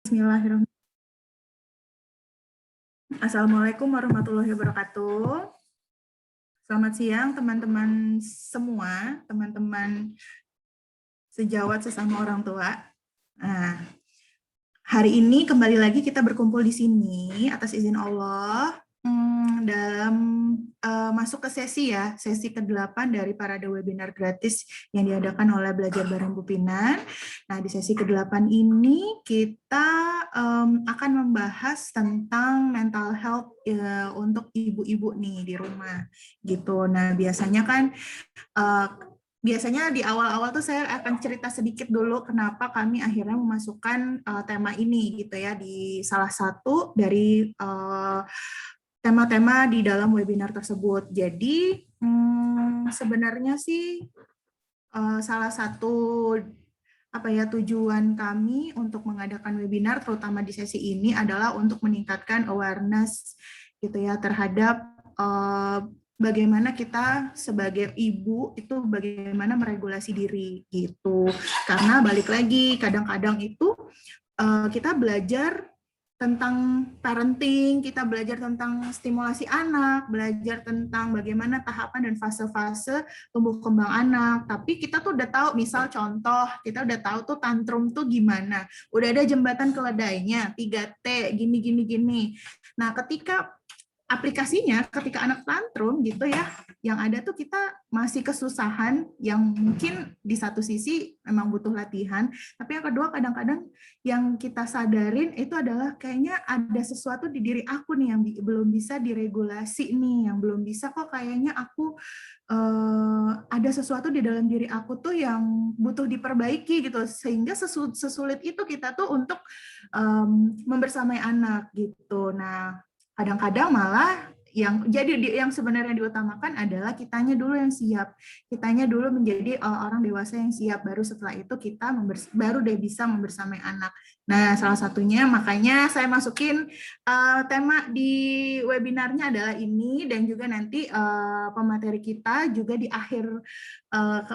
Bismillahirrahmanirrahim. Assalamualaikum warahmatullahi wabarakatuh. Selamat siang teman-teman semua, teman-teman sejawat sesama orang tua. Nah, hari ini kembali lagi kita berkumpul di sini atas izin Allah dalam masuk ke sesi ke-8 dari parade webinar gratis yang diadakan oleh Belajar Bareng Bu Pinan. Nah, di sesi ke-8 ini kita akan membahas tentang mental health untuk ibu-ibu nih di rumah gitu. Nah, biasanya di awal-awal tuh saya akan cerita sedikit dulu kenapa kami akhirnya memasukkan tema ini gitu ya di salah satu dari tema-tema di dalam webinar tersebut. Jadi sebenarnya sih salah satu tujuan kami untuk mengadakan webinar terutama di sesi ini adalah untuk meningkatkan awareness gitu ya terhadap bagaimana kita sebagai ibu itu bagaimana meregulasi diri gitu. Karena balik lagi kadang-kadang itu kita belajar tentang parenting, kita belajar tentang stimulasi anak, belajar tentang bagaimana tahapan dan fase-fase tumbuh kembang anak. Tapi kita tuh udah tahu, misal contoh, kita udah tahu tuh tantrum tuh gimana. Udah ada jembatan keledainya, 3T, gini. Nah, ketika aplikasinya ketika anak tantrum gitu ya, yang ada tuh kita masih kesusahan yang mungkin di satu sisi memang butuh latihan, tapi yang kedua kadang-kadang yang kita sadarin itu adalah kayaknya ada sesuatu di diri aku nih yang belum bisa diregulasi nih, yang belum bisa kok kayaknya aku ada sesuatu di dalam diri aku tuh yang butuh diperbaiki gitu, sehingga sesulit itu kita tuh untuk membersamai anak gitu. Nah, kadang-kadang malah yang sebenarnya diutamakan adalah kitanya dulu yang siap, kitanya dulu menjadi orang dewasa yang siap, baru setelah itu kita baru deh bisa membersamai anak. Nah, salah satunya makanya saya masukin tema di webinarnya adalah ini, dan juga nanti pemateri kita juga di akhir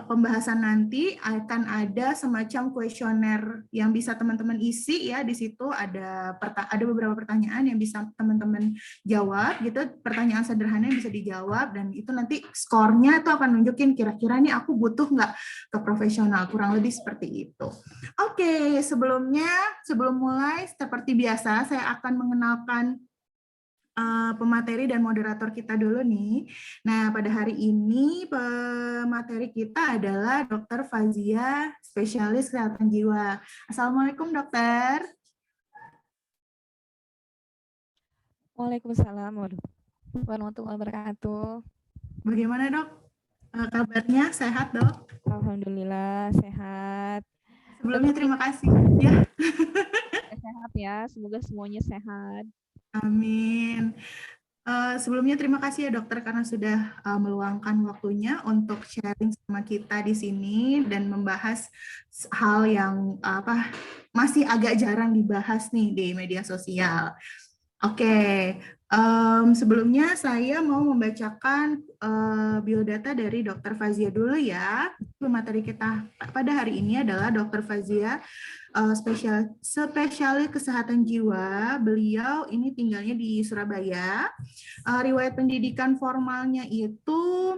pembahasan nanti akan ada semacam kuesioner yang bisa teman-teman isi ya. Di situ ada beberapa pertanyaan yang bisa teman-teman jawab gitu, pertanyaan sederhana yang bisa dijawab, dan itu nanti skornya itu akan nunjukin kira-kira nih aku butuh nggak ke profesional, kurang lebih seperti itu. Oke, sebelum mulai seperti biasa saya akan mengenalkan pemateri dan moderator kita dulu nih. Nah, pada hari ini pemateri kita adalah Dr. Fazia, spesialis kesehatan jiwa. Assalamualaikum, dokter. Waalaikumsalam warahmatullahi wabarakatuh. Bagaimana, dok? Kabarnya sehat, dok? Alhamdulillah sehat. Sebelumnya Dokter terima kasih. Ya. sehat ya, semoga semuanya sehat. Amin. Sebelumnya terima kasih ya dokter karena sudah meluangkan waktunya untuk sharing sama kita di sini dan membahas hal yang masih agak jarang dibahas nih di media sosial. Oke, sebelumnya saya mau membacakan biodata dari Dr. Fazia dulu ya. Materi kita pada hari ini adalah Dr. Fazia, spesialis kesehatan jiwa. Beliau ini tinggalnya di Surabaya. Riwayat pendidikan formalnya itu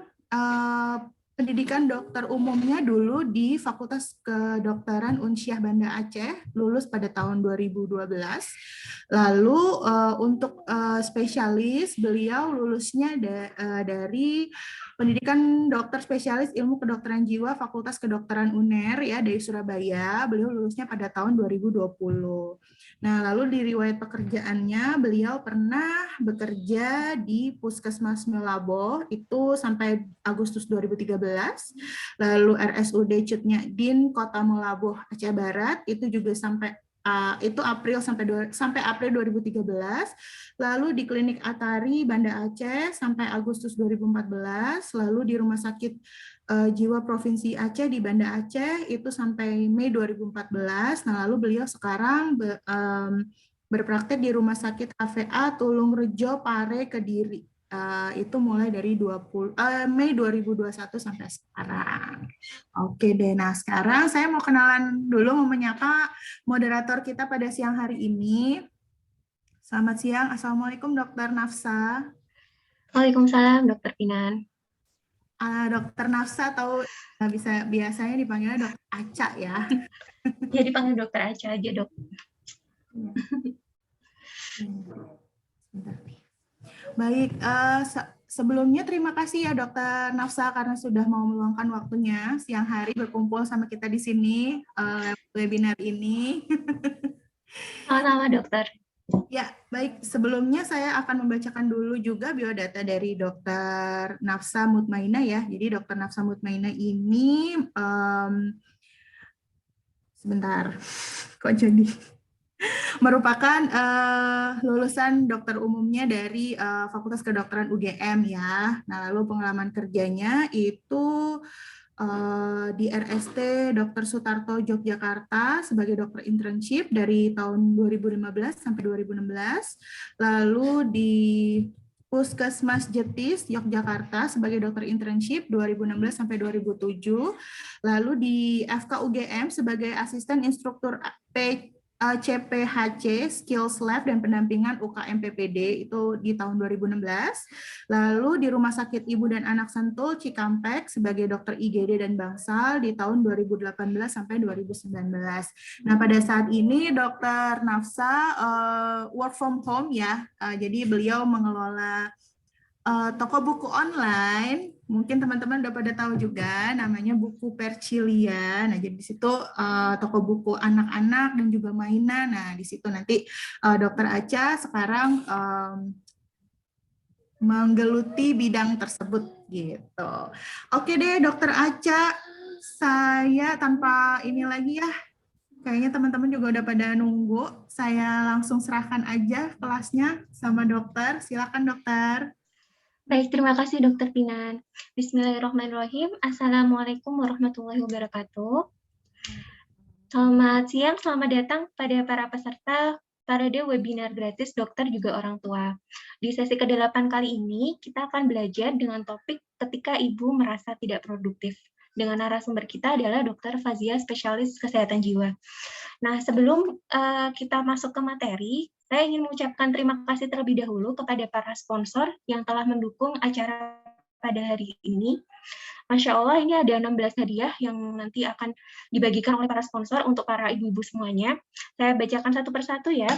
pendidikan dokter umumnya dulu di Fakultas Kedokteran Unsyah Banda Aceh, lulus pada tahun 2012. Lalu untuk spesialis, beliau lulusnya dari pendidikan dokter spesialis ilmu kedokteran jiwa Fakultas Kedokteran UNER ya dari Surabaya. Beliau lulusnya pada tahun 2020. Nah, lalu di riwayat pekerjaannya, beliau pernah bekerja di Puskesmas Melabo, itu sampai Agustus 2013. Lalu RSUD Cutnya Din, Kota Melabo, Aceh Barat, itu juga sampai itu April sampai April 2013. Lalu di Klinik Atari Banda Aceh sampai Agustus 2014. Lalu di Rumah Sakit Jiwa Provinsi Aceh di Banda Aceh itu sampai Mei 2014. Nah, lalu beliau sekarang berpraktek di Rumah Sakit HVA Tulung Rejo Pare Kediri. Itu mulai dari Mei 2021 sampai sekarang. Oke deh, nah sekarang saya mau kenalan dulu, mau menyapa moderator kita pada siang hari ini. Selamat siang, Assalamualaikum Dokter Nafsa. Waalaikumsalam, Dokter Pinan. Dokter Nafsa atau biasanya dipanggilnya Dokter Aca ya. Ya dipanggil Dokter Aca aja, Dok. Baik, sebelumnya terima kasih ya Dokter Nafsa karena sudah mau meluangkan waktunya siang hari berkumpul sama kita di sini webinar ini. Sama-sama, Dokter. Ya, baik. Sebelumnya saya akan membacakan dulu juga biodata dari Dokter Nafsa Mutmainah ya. Jadi Dokter Nafsa Mutmainah ini sebentar, kok jadi merupakan lulusan dokter umumnya dari Fakultas Kedokteran UGM ya. Nah, lalu pengalaman kerjanya itu di RST Dr. Sutarto Yogyakarta sebagai dokter internship dari tahun 2015 sampai 2016. Lalu di Puskesmas Jetis Yogyakarta sebagai dokter internship 2016 sampai 2007. Lalu di FK UGM sebagai asisten instruktur CPHC, Skills Lab dan pendampingan UKM PPD itu di tahun 2016. Lalu di Rumah Sakit Ibu dan Anak Sentul Cikampek sebagai dokter IGD dan Bangsal di tahun 2018 sampai 2019. Nah, pada saat ini Dokter Nafsa work from home ya. Jadi beliau mengelola toko buku online, mungkin teman-teman udah pada tahu juga, namanya Buku Percilia. Nah, jadi di situ toko buku anak-anak dan juga mainan. Nah, di situ nanti Dokter Aca sekarang menggeluti bidang tersebut gitu. Oke deh, Dokter Aca, saya tanpa ini lagi ya. Kayaknya teman-teman juga udah pada nunggu. Saya langsung serahkan aja kelasnya sama dokter. Silakan dokter. Baik, terima kasih Dokter Pinan. Bismillahirrahmanirrahim. Assalamualaikum warahmatullahi wabarakatuh. Selamat siang, selamat datang pada para peserta parade webinar gratis dokter juga orang tua. Di sesi ke-8 kali ini, kita akan belajar dengan topik ketika ibu merasa tidak produktif. Dengan narasumber kita adalah Dokter Fazia, spesialis kesehatan jiwa. Nah, sebelum kita masuk ke materi, saya ingin mengucapkan terima kasih terlebih dahulu kepada para sponsor yang telah mendukung acara pada hari ini. Masya Allah, ini ada 16 hadiah yang nanti akan dibagikan oleh para sponsor untuk para ibu-ibu semuanya. Saya bacakan satu persatu ya.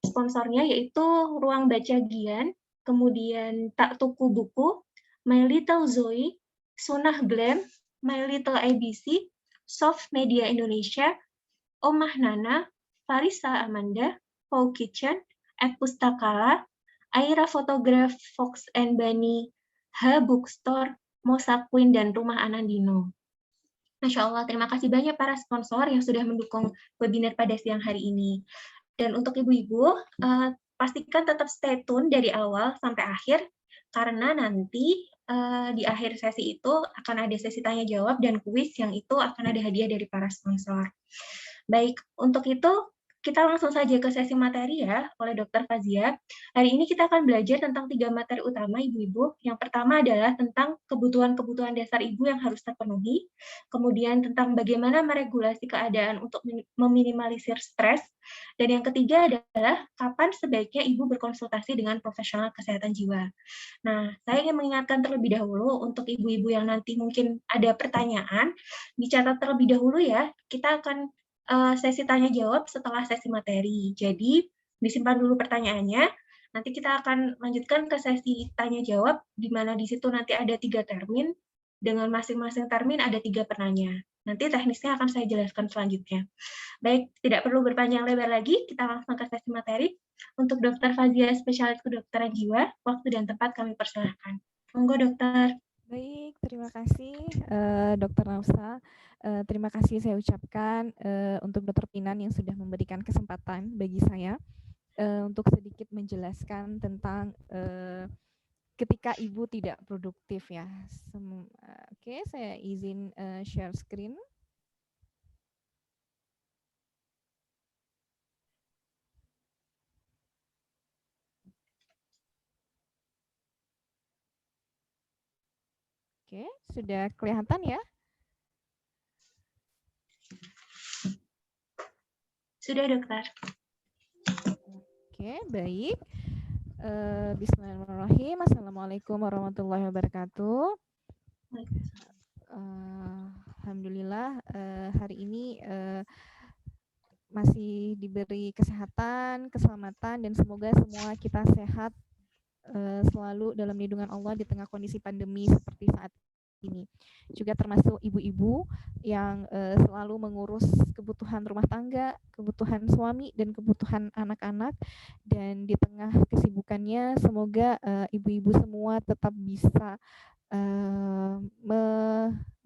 Sponsornya yaitu Ruang Baca Gian, kemudian Tak Tuku Buku, My Little Zoe, Sunah Glam, My Little ABC, Soft Media Indonesia, Omah Nana, Farisa Amanda, Paul Kitchen, Ed Pustakala, Aira Photograph, Fox and Bunny, H Bookstore, Mosa Queen, dan Rumah Anandino. Masya Allah, terima kasih banyak para sponsor yang sudah mendukung webinar pada siang hari ini. Dan untuk ibu-ibu, pastikan tetap stay tune dari awal sampai akhir, karena nanti di akhir sesi itu akan ada sesi tanya-jawab dan kuis yang itu akan ada hadiah dari para sponsor. Baik, untuk itu kita langsung saja ke sesi materi ya oleh Dr. Fazia. Hari ini kita akan belajar tentang 3 materi utama ibu-ibu. Yang pertama adalah tentang kebutuhan-kebutuhan dasar ibu yang harus terpenuhi. Kemudian tentang bagaimana meregulasi keadaan untuk meminimalisir stres. Dan yang ketiga adalah kapan sebaiknya ibu berkonsultasi dengan profesional kesehatan jiwa. Nah, saya ingin mengingatkan terlebih dahulu untuk ibu-ibu yang nanti mungkin ada pertanyaan, dicatat terlebih dahulu ya. Kita akan sesi tanya-jawab setelah sesi materi. Jadi, disimpan dulu pertanyaannya. Nanti kita akan lanjutkan ke sesi tanya-jawab, di mana di situ nanti ada 3 termin. Dengan masing-masing termin ada 3 penanya. Nanti teknisnya akan saya jelaskan selanjutnya. Baik, tidak perlu berpanjang lebar lagi, kita langsung ke sesi materi. Untuk Dr. Fazia, spesialis kedokteran jiwa, waktu dan tempat kami persilahkan. Monggo, dokter. Baik, terima kasih Dr. Nafsa. Terima kasih saya ucapkan untuk Dr. Pinan yang sudah memberikan kesempatan bagi saya untuk sedikit menjelaskan tentang ketika ibu tidak produktif ya. Oke, saya izin share screen. Oke, sudah kelihatan ya? Sudah, Dokter. Oke, baik. Bismillahirrahmanirrahim. Assalamualaikum warahmatullahi wabarakatuh. Alhamdulillah hari ini masih diberi kesehatan, keselamatan, dan semoga semua kita sehat selalu dalam lindungan Allah di tengah kondisi pandemi seperti saat ini. Juga termasuk ibu-ibu yang selalu mengurus kebutuhan rumah tangga, kebutuhan suami, dan kebutuhan anak-anak. Dan di tengah kesibukannya, semoga ibu-ibu semua tetap bisa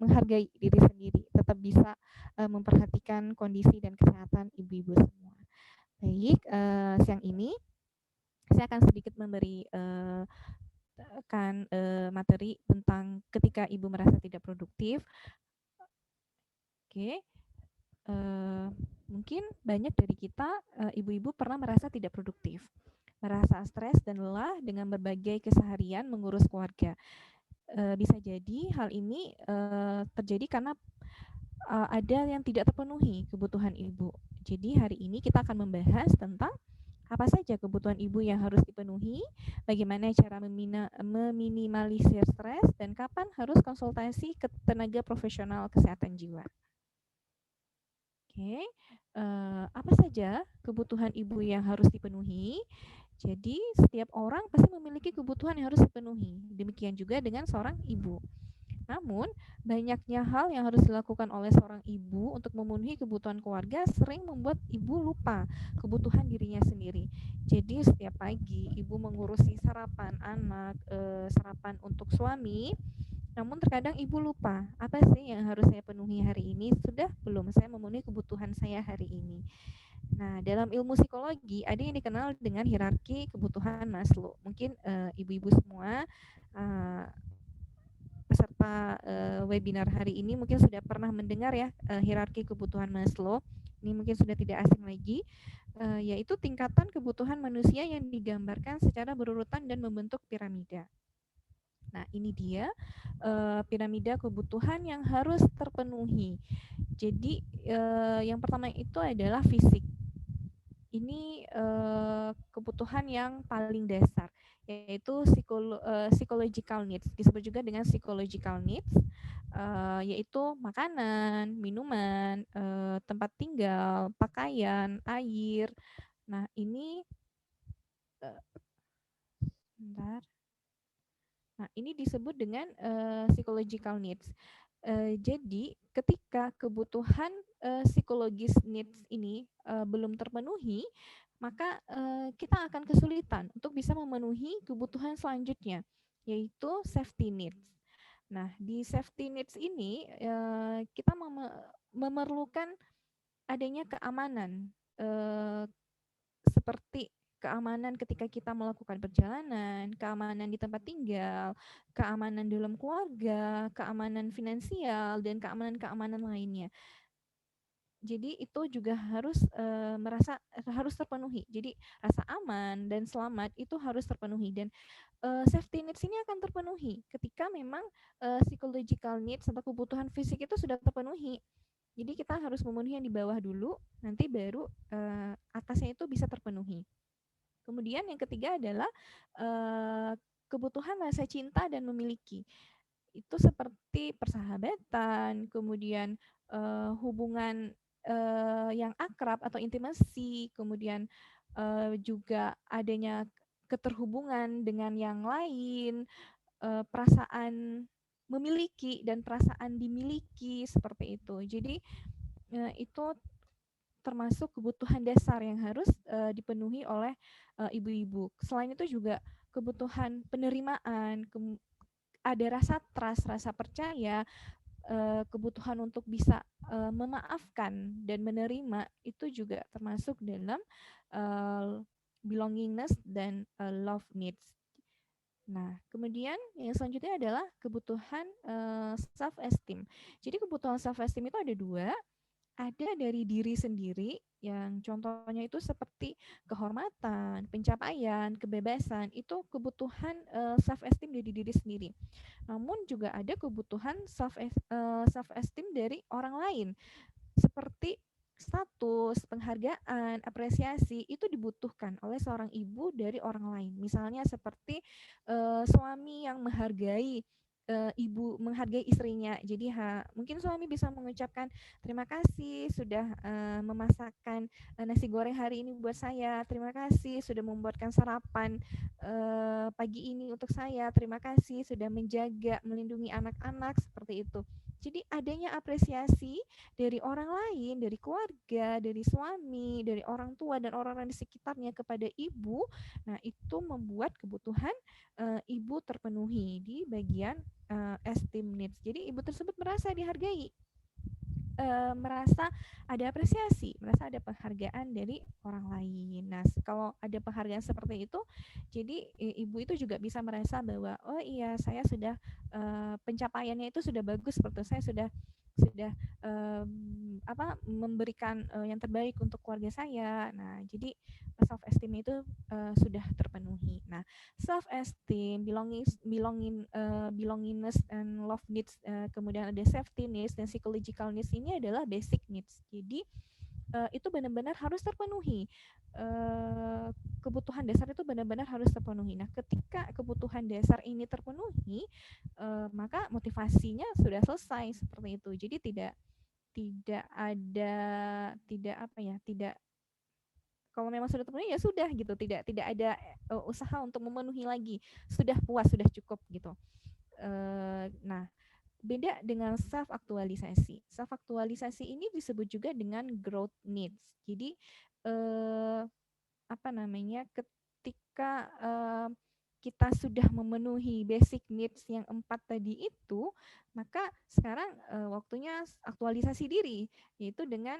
menghargai diri sendiri, tetap bisa memperhatikan kondisi dan kesehatan ibu-ibu semua. Baik, siang ini saya akan sedikit memberi materi tentang ketika ibu merasa tidak produktif. Oke, mungkin banyak dari kita ibu-ibu pernah merasa tidak produktif, merasa stres dan lelah dengan berbagai keseharian mengurus keluarga. Bisa jadi hal ini terjadi karena ada yang tidak terpenuhi kebutuhan ibu. Jadi hari ini kita akan membahas tentang apa saja kebutuhan ibu yang harus dipenuhi, bagaimana cara meminimalisir stres, dan kapan harus konsultasi ke tenaga profesional kesehatan jiwa. Oke, apa saja kebutuhan ibu yang harus dipenuhi? Jadi setiap orang pasti memiliki kebutuhan yang harus dipenuhi. Demikian juga dengan seorang ibu. Namun, banyaknya hal yang harus dilakukan oleh seorang ibu untuk memenuhi kebutuhan keluarga sering membuat ibu lupa kebutuhan dirinya sendiri. Jadi, setiap pagi ibu mengurusi sarapan anak, sarapan untuk suami, namun terkadang ibu lupa, apa sih yang harus saya penuhi hari ini? Sudah belum saya memenuhi kebutuhan saya hari ini? Nah, dalam ilmu psikologi ada yang dikenal dengan hierarki kebutuhan Maslow. Mungkin ibu-ibu semua peserta webinar hari ini mungkin sudah pernah mendengar ya hierarki kebutuhan Maslow. Ini mungkin sudah tidak asing lagi, yaitu tingkatan kebutuhan manusia yang digambarkan secara berurutan dan membentuk piramida. Nah, ini dia piramida kebutuhan yang harus terpenuhi. Jadi yang pertama itu adalah fisik. Ini kebutuhan yang paling dasar, yaitu psychological needs, disebut juga dengan psychological needs, yaitu makanan, minuman, tempat tinggal, pakaian, air. Nah, ini bentar. Nah, ini disebut dengan psychological needs. Jadi, ketika kebutuhan psikologis needs ini belum terpenuhi, maka kita akan kesulitan untuk bisa memenuhi kebutuhan selanjutnya, yaitu safety needs. Nah, di safety needs ini kita memerlukan adanya keamanan, seperti keamanan ketika kita melakukan perjalanan, keamanan di tempat tinggal, keamanan dalam keluarga, keamanan finansial, dan keamanan-keamanan lainnya. Jadi itu juga harus harus terpenuhi. Jadi rasa aman dan selamat itu harus terpenuhi, dan safety needs ini akan terpenuhi ketika memang psychological needs atau kebutuhan fisik itu sudah terpenuhi. Jadi kita harus memenuhi yang di bawah dulu, nanti baru atasnya itu bisa terpenuhi. Kemudian yang ketiga adalah kebutuhan rasa cinta dan memiliki. Itu seperti persahabatan, kemudian hubungan yang akrab atau intimasi, kemudian juga adanya keterhubungan dengan yang lain, perasaan memiliki dan perasaan dimiliki, seperti itu. Jadi itu termasuk kebutuhan dasar yang harus dipenuhi oleh ibu-ibu. Selain itu juga kebutuhan penerimaan, ada rasa trust, rasa percaya, kebutuhan untuk bisa memaafkan dan menerima itu juga termasuk dalam belongingness dan love needs. Nah, kemudian yang selanjutnya adalah kebutuhan self esteem. Jadi kebutuhan self esteem itu ada dua. ada dari diri sendiri, yang contohnya itu seperti kehormatan, pencapaian, kebebasan, itu kebutuhan self esteem dari diri sendiri. Namun juga ada kebutuhan self esteem dari orang lain, seperti status, penghargaan, apresiasi itu dibutuhkan oleh seorang ibu dari orang lain. Misalnya seperti suami yang menghargai ibu menghargai istrinya. Jadi mungkin suami bisa mengucapkan terima kasih sudah memasakkan nasi goreng hari ini buat saya. Terima kasih sudah membuatkan sarapan pagi ini untuk saya. Terima kasih sudah menjaga, melindungi anak-anak seperti itu. Jadi adanya apresiasi dari orang lain, dari keluarga, dari suami, dari orang tua dan orang-orang di sekitarnya kepada ibu, nah itu membuat kebutuhan ibu terpenuhi di bagian esteem needs. Jadi ibu tersebut merasa dihargai, merasa ada apresiasi, merasa ada penghargaan dari orang lain. Nah, kalau ada penghargaan seperti itu, jadi ibu itu juga bisa merasa bahwa oh iya saya sudah pencapaiannya itu sudah bagus, seperti saya sudah memberikan yang terbaik untuk keluarga saya. Nah, jadi self esteem itu sudah terpenuhi. Nah, self esteem, belongingness and love needs, kemudian ada safety needs dan psychological needs, ini adalah basic needs. Jadi itu benar-benar harus terpenuhi. Kebutuhan dasar itu benar-benar harus terpenuhi. Nah, ketika kebutuhan dasar ini terpenuhi, maka motivasinya sudah selesai seperti itu. Jadi tidak kalau memang sudah terpenuhi ya sudah gitu, tidak ada usaha untuk memenuhi lagi, sudah puas, sudah cukup gitu. Nah, beda dengan self aktualisasi. Self aktualisasi ini disebut juga dengan growth needs. Jadi ketika kita sudah memenuhi basic needs yang 4 tadi itu, maka sekarang waktunya aktualisasi diri, yaitu dengan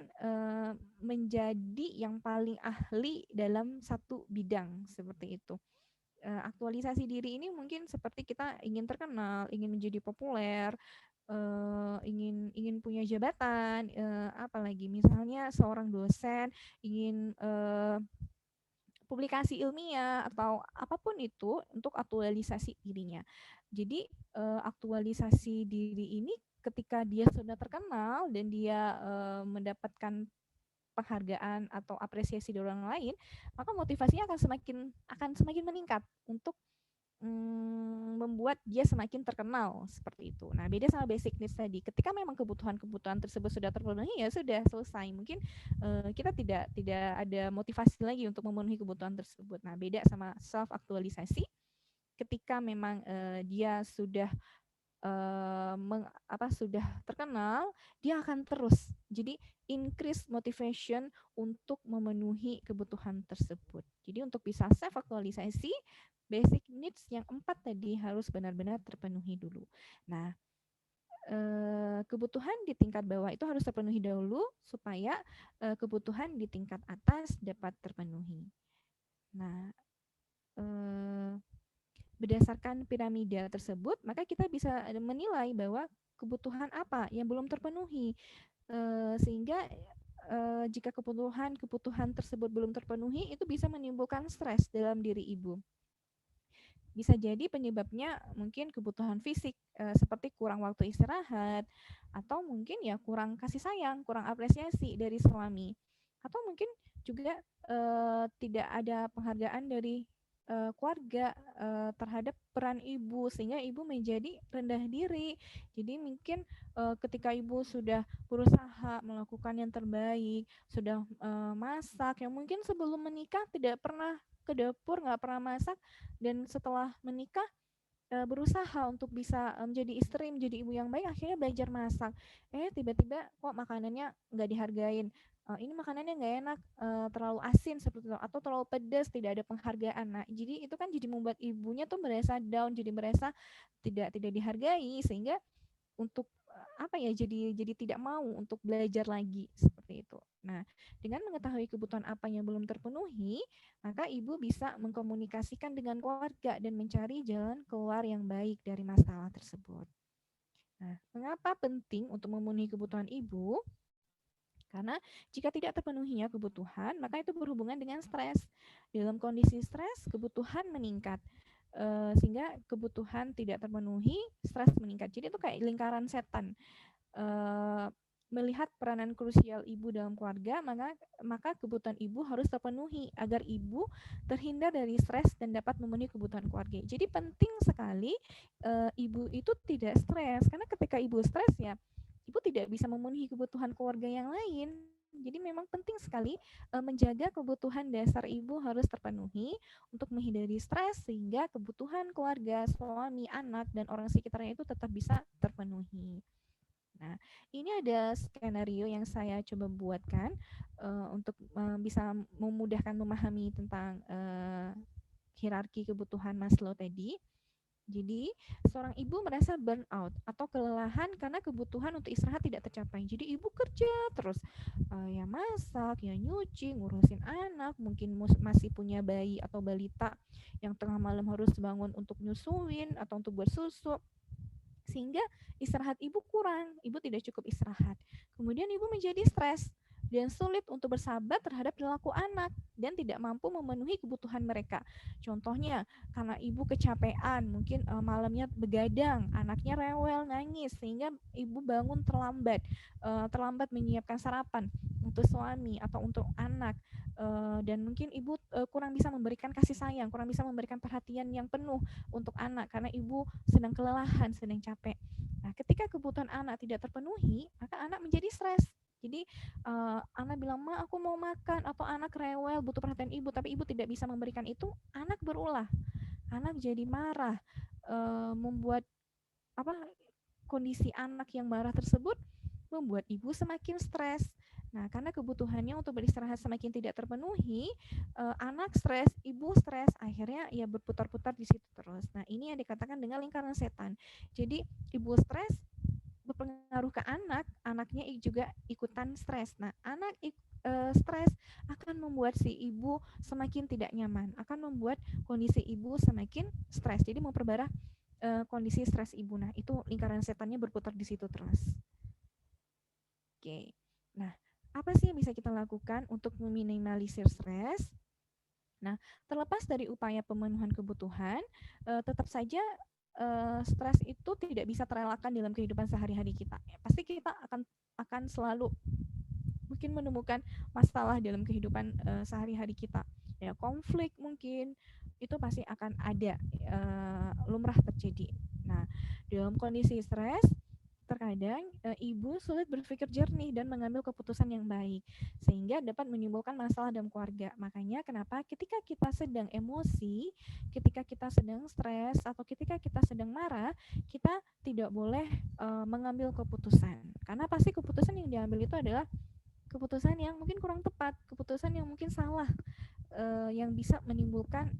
menjadi yang paling ahli dalam satu bidang seperti itu. Aktualisasi diri ini mungkin seperti kita ingin terkenal, ingin menjadi populer, ingin punya jabatan, apalagi misalnya seorang dosen ingin publikasi ilmiah atau apapun itu untuk aktualisasi dirinya. Jadi aktualisasi diri ini ketika dia sudah terkenal dan dia mendapatkan penghargaan atau apresiasi dari orang lain, maka motivasinya akan semakin meningkat untuk membuat dia semakin terkenal seperti itu. Nah, beda sama basic needs tadi. Ketika memang kebutuhan-kebutuhan tersebut sudah terpenuhi, ya sudah selesai. Mungkin kita tidak ada motivasi lagi untuk memenuhi kebutuhan tersebut. Nah, beda sama self aktualisasi. Ketika memang dia sudah sudah terkenal, dia akan terus. Jadi increase motivation untuk memenuhi kebutuhan tersebut. Jadi untuk bisa self aktualisasi, basic needs yang 4 tadi harus benar-benar terpenuhi dulu. Nah, kebutuhan di tingkat bawah itu harus terpenuhi dahulu supaya kebutuhan di tingkat atas dapat terpenuhi. Nah, berdasarkan piramida tersebut, maka kita bisa menilai bahwa kebutuhan apa yang belum terpenuhi, sehingga jika kebutuhan tersebut belum terpenuhi, itu bisa menimbulkan stres dalam diri ibu. Bisa jadi penyebabnya mungkin kebutuhan fisik, seperti kurang waktu istirahat, atau mungkin ya kurang kasih sayang, kurang apresiasi dari suami, atau mungkin juga tidak ada penghargaan dari keluarga terhadap peran ibu, sehingga ibu menjadi rendah diri. Jadi mungkin ketika ibu sudah berusaha melakukan yang terbaik, sudah masak, yang mungkin sebelum menikah tidak pernah ke dapur, nggak pernah masak, dan setelah menikah berusaha untuk bisa menjadi istri, menjadi ibu yang baik, akhirnya belajar masak. Tiba-tiba kok makanannya nggak dihargain. Ini makanannya nggak enak, terlalu asin seperti itu, atau terlalu pedas, tidak ada penghargaan. Nah, jadi itu kan jadi membuat ibunya tuh merasa down, jadi merasa tidak dihargai, sehingga untuk jadi tidak mau untuk belajar lagi seperti itu. Nah, dengan mengetahui kebutuhan apa yang belum terpenuhi, maka ibu bisa mengkomunikasikan dengan keluarga dan mencari jalan keluar yang baik dari masalah tersebut. Nah, mengapa penting untuk memenuhi kebutuhan ibu? Karena jika tidak terpenuhinya kebutuhan, maka itu berhubungan dengan stres. Dalam kondisi stres, kebutuhan meningkat. Sehingga kebutuhan tidak terpenuhi, stres meningkat. Jadi itu kayak lingkaran setan. Melihat peranan krusial ibu dalam keluarga, maka kebutuhan ibu harus terpenuhi agar ibu terhindar dari stres dan dapat memenuhi kebutuhan keluarga. Jadi penting sekali ibu itu tidak stres, karena ketika ibu stres ya ibu tidak bisa memenuhi kebutuhan keluarga yang lain. Jadi memang penting sekali menjaga kebutuhan dasar ibu harus terpenuhi untuk menghindari stres sehingga kebutuhan keluarga, suami, anak, dan orang sekitarnya itu tetap bisa terpenuhi. Nah, ini ada skenario yang saya coba buatkan untuk bisa memudahkan memahami tentang hierarki kebutuhan Maslow tadi. Jadi, seorang ibu merasa burnout atau kelelahan karena kebutuhan untuk istirahat tidak tercapai. Jadi, ibu kerja terus, ya masak, ya nyuci, ngurusin anak, mungkin masih punya bayi atau balita yang tengah malam harus bangun untuk nyusuin atau untuk buat susu. Sehingga istirahat ibu kurang, ibu tidak cukup istirahat. Kemudian ibu menjadi stres dan sulit untuk bersabar terhadap perilaku anak dan tidak mampu memenuhi kebutuhan mereka. Contohnya, karena ibu kecapean, mungkin malamnya begadang, anaknya rewel, nangis, sehingga ibu bangun terlambat menyiapkan sarapan untuk suami atau untuk anak, dan mungkin ibu kurang bisa memberikan kasih sayang, kurang bisa memberikan perhatian yang penuh untuk anak karena ibu sedang kelelahan, sedang capek. Nah, ketika kebutuhan anak tidak terpenuhi, maka anak menjadi stres. Jadi anak bilang, "Ma, aku mau makan," atau anak rewel butuh perhatian ibu, tapi ibu tidak bisa memberikan itu, anak berulah. Anak jadi marah, membuat kondisi anak yang marah tersebut membuat ibu semakin stres. Nah, karena kebutuhannya untuk beristirahat semakin tidak terpenuhi, anak stres, ibu stres, akhirnya ya berputar-putar di situ terus. Nah, ini yang dikatakan dengan lingkaran setan. Jadi, ibu stres berpengaruh ke anak, anaknya juga ikutan stres. Nah, anak stres akan membuat si ibu semakin tidak nyaman, akan membuat kondisi ibu semakin stres. Jadi memperparah kondisi stres ibu. Nah, itu lingkaran setannya berputar di situ terus. Oke. Nah, apa sih yang bisa kita lakukan untuk meminimalisir stres? Nah, terlepas dari upaya pemenuhan kebutuhan, tetap saja stres itu tidak bisa terelakkan dalam kehidupan sehari-hari kita. Pasti kita akan selalu mungkin menemukan masalah dalam kehidupan sehari-hari kita. Ya, konflik mungkin itu pasti akan ada, lumrah terjadi. Nah, dalam kondisi stres, terkadang ibu sulit berpikir jernih dan mengambil keputusan yang baik, sehingga dapat menimbulkan masalah dalam keluarga. Makanya kenapa ketika kita sedang emosi, ketika kita sedang stres, atau ketika kita sedang marah, kita tidak boleh mengambil keputusan. Karena pasti keputusan yang diambil itu adalah keputusan yang mungkin kurang tepat, keputusan yang mungkin salah, yang bisa menimbulkan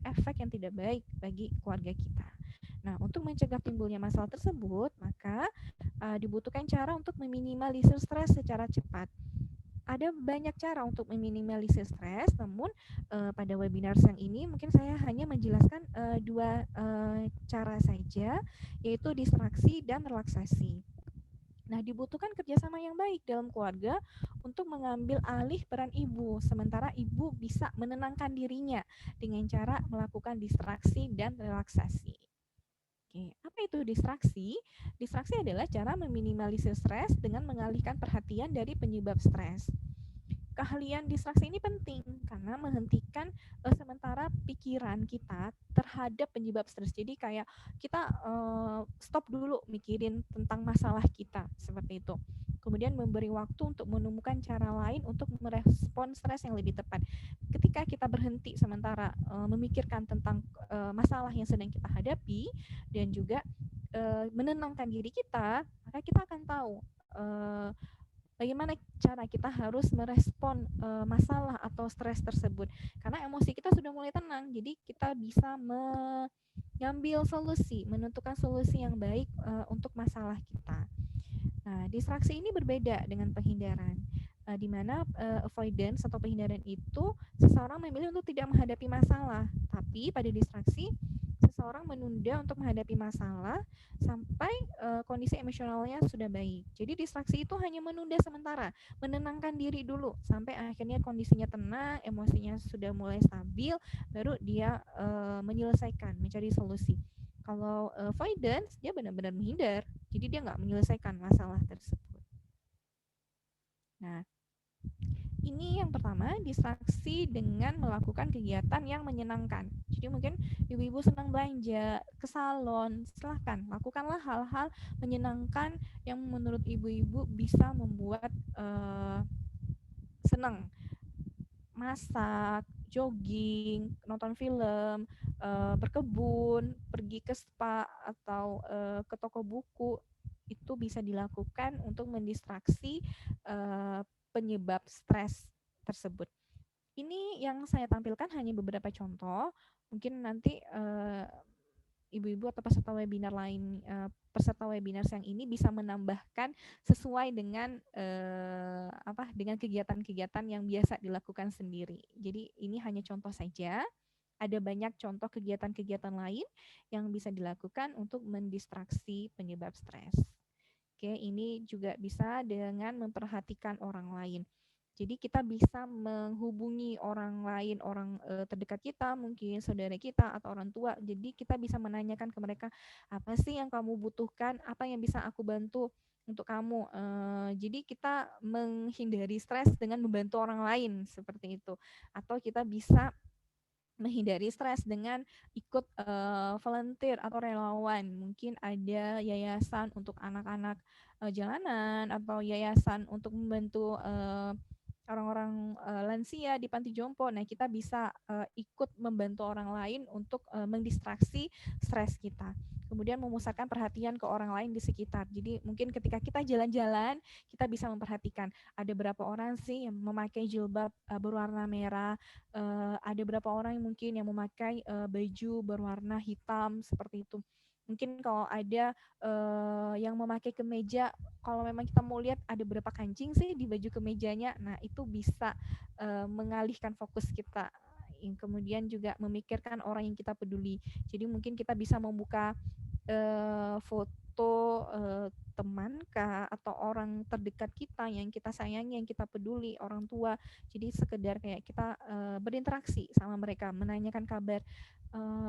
efek yang tidak baik bagi keluarga kita. Nah, untuk mencegah timbulnya masalah tersebut, maka dibutuhkan cara untuk meminimalisir stres secara cepat. Ada banyak cara untuk meminimalisir stres, namun pada webinar yang ini mungkin saya hanya menjelaskan dua cara saja, yaitu distraksi dan relaksasi. Nah, dibutuhkan kerjasama yang baik dalam keluarga untuk mengambil alih peran ibu, sementara ibu bisa menenangkan dirinya dengan cara melakukan distraksi dan relaksasi. Oke, apa itu distraksi? Distraksi adalah cara meminimalisir stres dengan mengalihkan perhatian dari penyebab stres. Keahlian distraksi ini penting karena menghentikan sementara pikiran kita terhadap penyebab stres. Jadi kayak kita stop dulu mikirin tentang masalah kita, seperti itu. Kemudian memberi waktu untuk menemukan cara lain untuk merespon stres yang lebih tepat. Ketika kita berhenti sementara memikirkan tentang masalah yang sedang kita hadapi dan juga menenangkan diri kita, maka kita akan tahu bagaimana cara kita harus merespon masalah atau stres tersebut. Karena emosi kita sudah mulai tenang, jadi kita bisa mengambil solusi, menentukan solusi yang baik untuk masalah kita. Nah, distraksi ini berbeda dengan penghindaran, di mana avoidance atau penghindaran itu seseorang memilih untuk tidak menghadapi masalah, tapi pada distraksi seseorang menunda untuk menghadapi masalah sampai kondisi emosionalnya sudah baik. Jadi distraksi itu hanya menunda sementara, menenangkan diri dulu sampai akhirnya kondisinya tenang, emosinya sudah mulai stabil, baru dia menyelesaikan, mencari solusi. Kalau avoidance, dia benar-benar menghindar, jadi dia nggak menyelesaikan masalah tersebut. Nah, ini yang pertama, distraksi dengan melakukan kegiatan yang menyenangkan. Jadi mungkin ibu-ibu senang belanja, ke salon, silahkan lakukanlah hal-hal menyenangkan yang menurut ibu-ibu bisa membuat senang. Masak, jogging, nonton film, berkebun, pergi ke spa atau ke toko buku, itu bisa dilakukan untuk mendistraksi penyebab stres tersebut. Ini yang saya tampilkan hanya beberapa contoh. Mungkin nanti ibu-ibu atau peserta webinar lain, peserta webinar yang ini bisa menambahkan sesuai dengan dengan kegiatan-kegiatan yang biasa dilakukan sendiri. Jadi ini hanya contoh saja. Ada banyak contoh kegiatan-kegiatan lain yang bisa dilakukan untuk mendistraksi penyebab stres. Oke, ini juga bisa dengan memperhatikan orang lain. Jadi kita bisa menghubungi orang lain, orang terdekat kita, mungkin saudara kita atau orang tua. Jadi kita bisa menanyakan ke mereka, apa sih yang kamu butuhkan, apa yang bisa aku bantu untuk kamu. Jadi kita menghindari stres dengan membantu orang lain seperti itu. Atau kita bisa menghindari stres dengan ikut volunteer atau relawan. Mungkin ada yayasan untuk anak-anak jalanan atau yayasan untuk membantu orang-orang lansia di panti jompo. Nah, kita bisa ikut membantu orang lain untuk mendistraksi stres kita. Kemudian memusatkan perhatian ke orang lain di sekitar. Jadi mungkin ketika kita jalan-jalan, kita bisa memperhatikan ada berapa orang sih yang memakai jilbab berwarna merah, ada berapa orang yang mungkin yang memakai baju berwarna hitam seperti itu. Mungkin kalau ada yang memakai kemeja, kalau memang kita mau lihat ada berapa kancing sih di baju kemejanya, nah itu bisa mengalihkan fokus kita. Kemudian juga memikirkan orang yang kita peduli. Jadi mungkin kita bisa membuka foto teman kah atau orang terdekat kita yang kita sayangi, yang kita peduli, orang tua. Jadi sekedar kayak kita berinteraksi sama mereka, menanyakan kabar,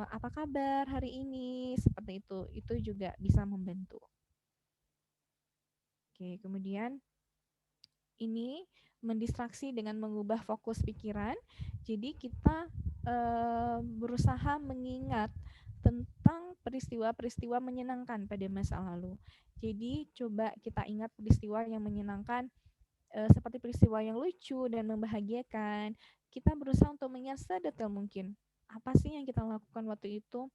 apa kabar hari ini, seperti itu juga bisa membantu. Oke, kemudian ini mendistraksi dengan mengubah fokus pikiran. Jadi kita berusaha mengingat tentang peristiwa-peristiwa menyenangkan pada masa lalu. Jadi coba kita ingat peristiwa yang menyenangkan seperti peristiwa yang lucu dan membahagiakan. Kita berusaha untuk mengingat sedetail mungkin. Apa sih yang kita lakukan waktu itu?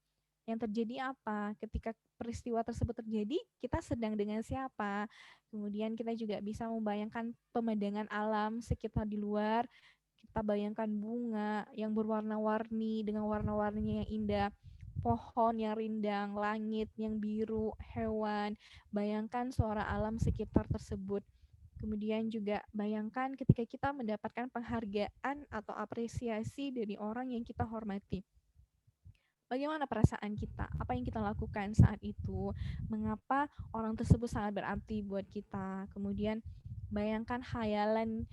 Yang terjadi apa? Ketika peristiwa tersebut terjadi, kita sedang dengan siapa? Kemudian kita juga bisa membayangkan pemandangan alam sekitar di luar. Kita bayangkan bunga yang berwarna-warni dengan warna-warninya yang indah, pohon yang rindang, langit yang biru, hewan. Bayangkan suara alam sekitar tersebut. Kemudian juga bayangkan ketika kita mendapatkan penghargaan atau apresiasi dari orang yang kita hormati. Bagaimana perasaan kita? Apa yang kita lakukan saat itu? Mengapa orang tersebut sangat berarti buat kita? Kemudian bayangkan khayalan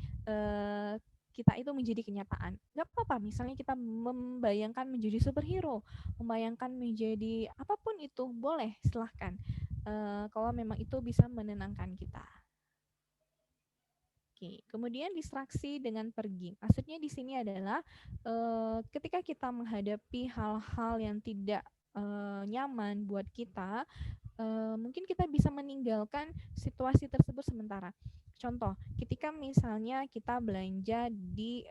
kita itu menjadi kenyataan. Gak apa-apa, misalnya kita membayangkan menjadi superhero, membayangkan menjadi apapun itu, boleh, silahkan. Kalau memang itu bisa menenangkan kita. Oke, kemudian distraksi dengan pergi. Maksudnya di sini adalah ketika kita menghadapi hal-hal yang tidak nyaman buat kita, mungkin kita bisa meninggalkan situasi tersebut sementara. Contoh, ketika misalnya kita belanja di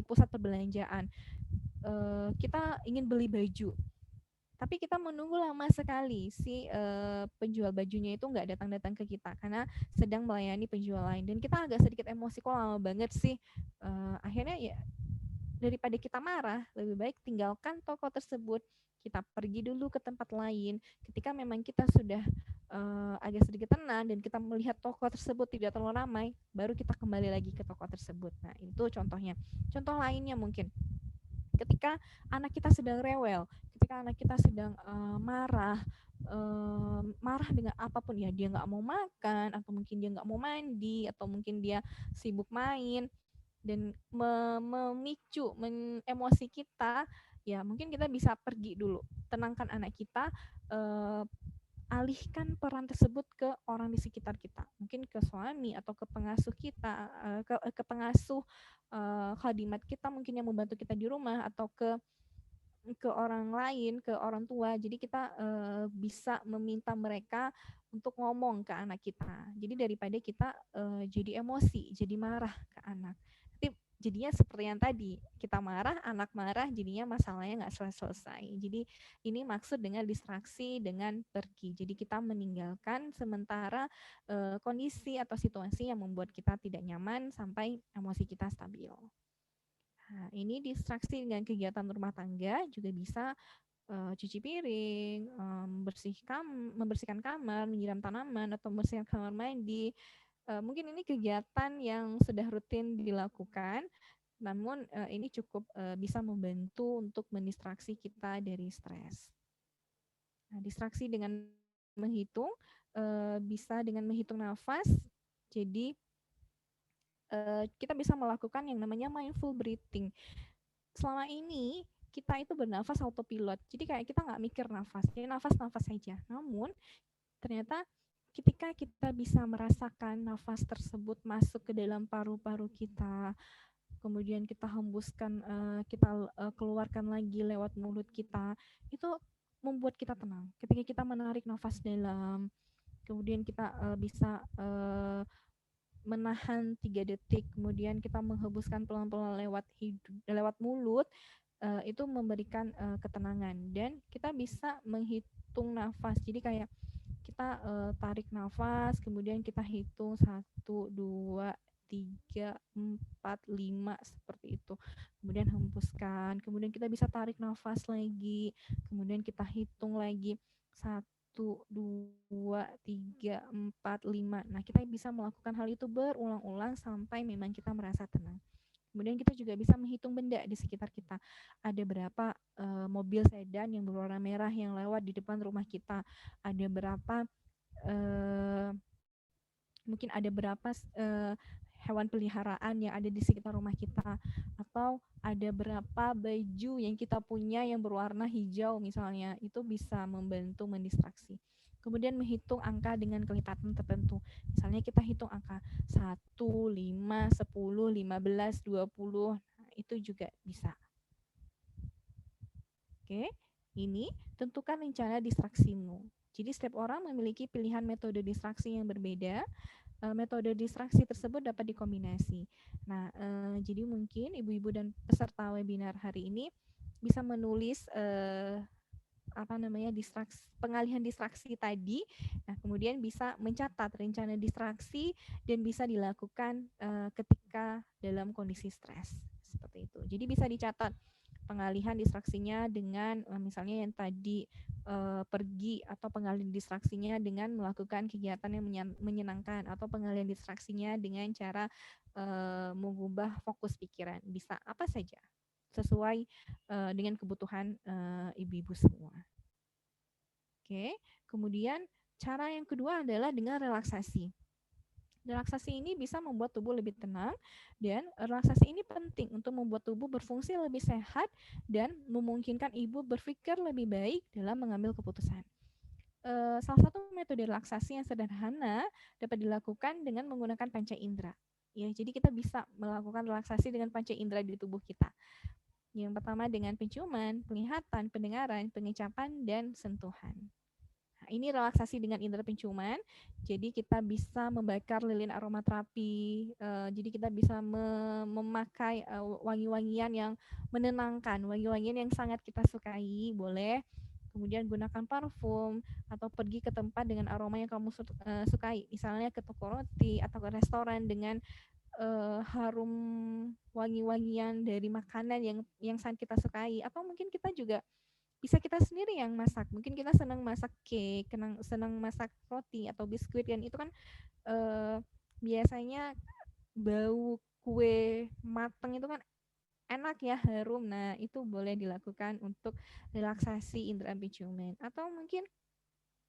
pusat perbelanjaan, kita ingin beli baju. Tapi kita menunggu lama sekali si penjual bajunya itu nggak datang-datang ke kita karena sedang melayani penjual lain, dan kita agak sedikit emosi, kok lama banget sih. Akhirnya ya daripada kita marah, lebih baik tinggalkan toko tersebut, kita pergi dulu ke tempat lain. Ketika memang kita sudah agak sedikit tenang dan kita melihat toko tersebut tidak terlalu ramai, baru kita kembali lagi ke toko tersebut. Nah, itu contohnya. Contoh lainnya mungkin ketika anak kita sedang rewel, ketika anak kita sedang marah, marah dengan apapun ya, dia nggak mau makan, atau mungkin dia nggak mau mandi, atau mungkin dia sibuk main, dan memicu emosi kita, ya mungkin kita bisa pergi dulu, tenangkan anak kita, alihkan peran tersebut ke orang di sekitar kita, mungkin ke suami atau ke pengasuh kita, ke pengasuh, khadimat kita mungkin yang membantu kita di rumah, atau ke orang lain, ke orang tua. Jadi kita bisa meminta mereka untuk ngomong ke anak kita. Jadi daripada kita jadi emosi, jadi marah ke anak. Nanti jadinya seperti yang tadi, kita marah, anak marah, jadinya masalahnya nggak selesai. Jadi ini maksud dengan distraksi dengan pergi. Jadi kita meninggalkan sementara kondisi atau situasi yang membuat kita tidak nyaman sampai emosi kita stabil. Nah, ini distraksi dengan kegiatan rumah tangga juga bisa cuci piring, membersihkan kamar, menyiram tanaman, atau membersihkan kamar mandi. Mungkin ini kegiatan yang sudah rutin dilakukan, namun ini cukup bisa membantu untuk mendistraksi kita dari stres. Nah, distraksi dengan menghitung, bisa dengan menghitung nafas. Jadi kita bisa melakukan yang namanya mindful breathing. Selama ini kita itu bernafas autopilot, jadi kayak kita nggak mikir nafas, jadi nafas-nafas saja. Namun ternyata ketika kita bisa merasakan nafas tersebut masuk ke dalam paru-paru kita, kemudian kita hembuskan, kita keluarkan lagi lewat mulut kita, itu membuat kita tenang. Ketika kita menarik nafas dalam, kemudian kita bisa menahan 3 detik, kemudian kita menghembuskan pelan-pelan lewat mulut, itu memberikan ketenangan, dan kita bisa menghitung nafas. Jadi kayak kita tarik nafas, kemudian kita hitung 1, 2, 3, 4, 5 seperti itu. Kemudian hembuskan, kemudian kita bisa tarik nafas lagi, kemudian kita hitung lagi 1, 2, 3, 4, 5. Nah, kita bisa melakukan hal itu berulang-ulang sampai memang kita merasa tenang. Kemudian kita juga bisa menghitung benda di sekitar kita. Ada berapa mobil sedan yang berwarna merah yang lewat di depan rumah kita. Ada berapa, mungkin ada berapa hewan peliharaan yang ada di sekitar rumah kita. Atau ada berapa baju yang kita punya yang berwarna hijau misalnya. Itu bisa membantu mendistraksi. Kemudian menghitung angka dengan kelipatan tertentu. Misalnya kita hitung angka 1, 5, 10, 15, 20. Nah, itu juga bisa. Oke, ini tentukan rencana distraksimu. Jadi setiap orang memiliki pilihan metode distraksi yang berbeda. Metode distraksi tersebut dapat dikombinasi. Nah, jadi mungkin ibu-ibu dan peserta webinar hari ini bisa menulis pengalihan distraksi tadi. Nah, kemudian bisa mencatat rencana distraksi dan bisa dilakukan ketika dalam kondisi stres seperti itu. Jadi bisa dicatat pengalihan distraksinya dengan misalnya yang tadi pergi, atau pengalihan distraksinya dengan melakukan kegiatan yang menyenangkan, atau pengalihan distraksinya dengan cara mengubah fokus pikiran. Bisa apa saja sesuai dengan kebutuhan ibu-ibu semua. Oke, kemudian cara yang kedua adalah dengan relaksasi. Relaksasi ini bisa membuat tubuh lebih tenang, dan relaksasi ini penting untuk membuat tubuh berfungsi lebih sehat dan memungkinkan ibu berpikir lebih baik dalam mengambil keputusan. Salah satu metode relaksasi yang sederhana dapat dilakukan dengan menggunakan panca indera. Ya, jadi kita bisa melakukan relaksasi dengan panca indera di tubuh kita. Yang pertama dengan penciuman, penglihatan, pendengaran, pengecapan, dan sentuhan. Nah, ini relaksasi dengan indera penciuman. Jadi kita bisa membakar lilin aromaterapi. Jadi kita bisa memakai wangi-wangian yang menenangkan, wangi-wangian yang sangat kita sukai, boleh. Kemudian gunakan parfum atau pergi ke tempat dengan aroma yang kamu sukai. Misalnya ke toko roti atau ke restoran dengan harum wangi-wangian dari makanan yang sangat kita sukai. Atau mungkin kita juga bisa kita sendiri yang masak. Mungkin kita senang masak cake, senang masak roti atau biskuit, kan itu kan biasanya bau kue matang itu kan enak ya, harum. Nah, itu boleh dilakukan untuk relaksasi indera penciuman. Atau mungkin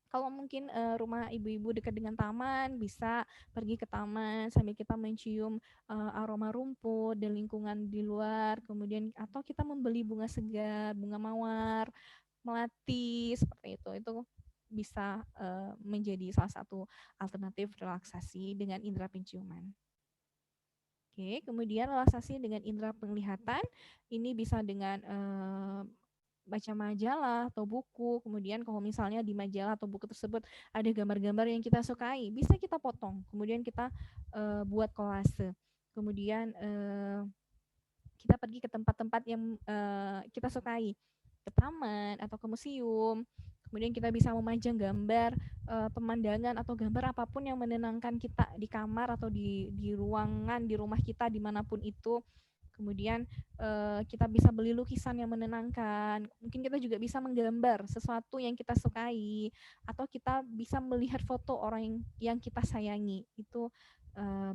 kalau mungkin rumah ibu-ibu dekat dengan taman, bisa pergi ke taman sambil kita mencium aroma rumput dan lingkungan di luar. Kemudian atau kita membeli bunga segar, bunga mawar, melati seperti itu. Itu bisa menjadi salah satu alternatif relaksasi dengan indera penciuman. Oke, kemudian relaksasi dengan indera penglihatan, ini bisa dengan baca majalah atau buku. Kemudian kalau misalnya di majalah atau buku tersebut ada gambar-gambar yang kita sukai, bisa kita potong. Kemudian kita buat kolase. Kemudian kita pergi ke tempat-tempat yang kita sukai, ke taman atau ke museum. Kemudian kita bisa memajang gambar pemandangan atau gambar apapun yang menenangkan kita di kamar atau di ruangan, di rumah kita, dimanapun itu. Kemudian kita bisa beli lukisan yang menenangkan. Mungkin kita juga bisa menggambar sesuatu yang kita sukai, atau kita bisa melihat foto orang yang kita sayangi. Itu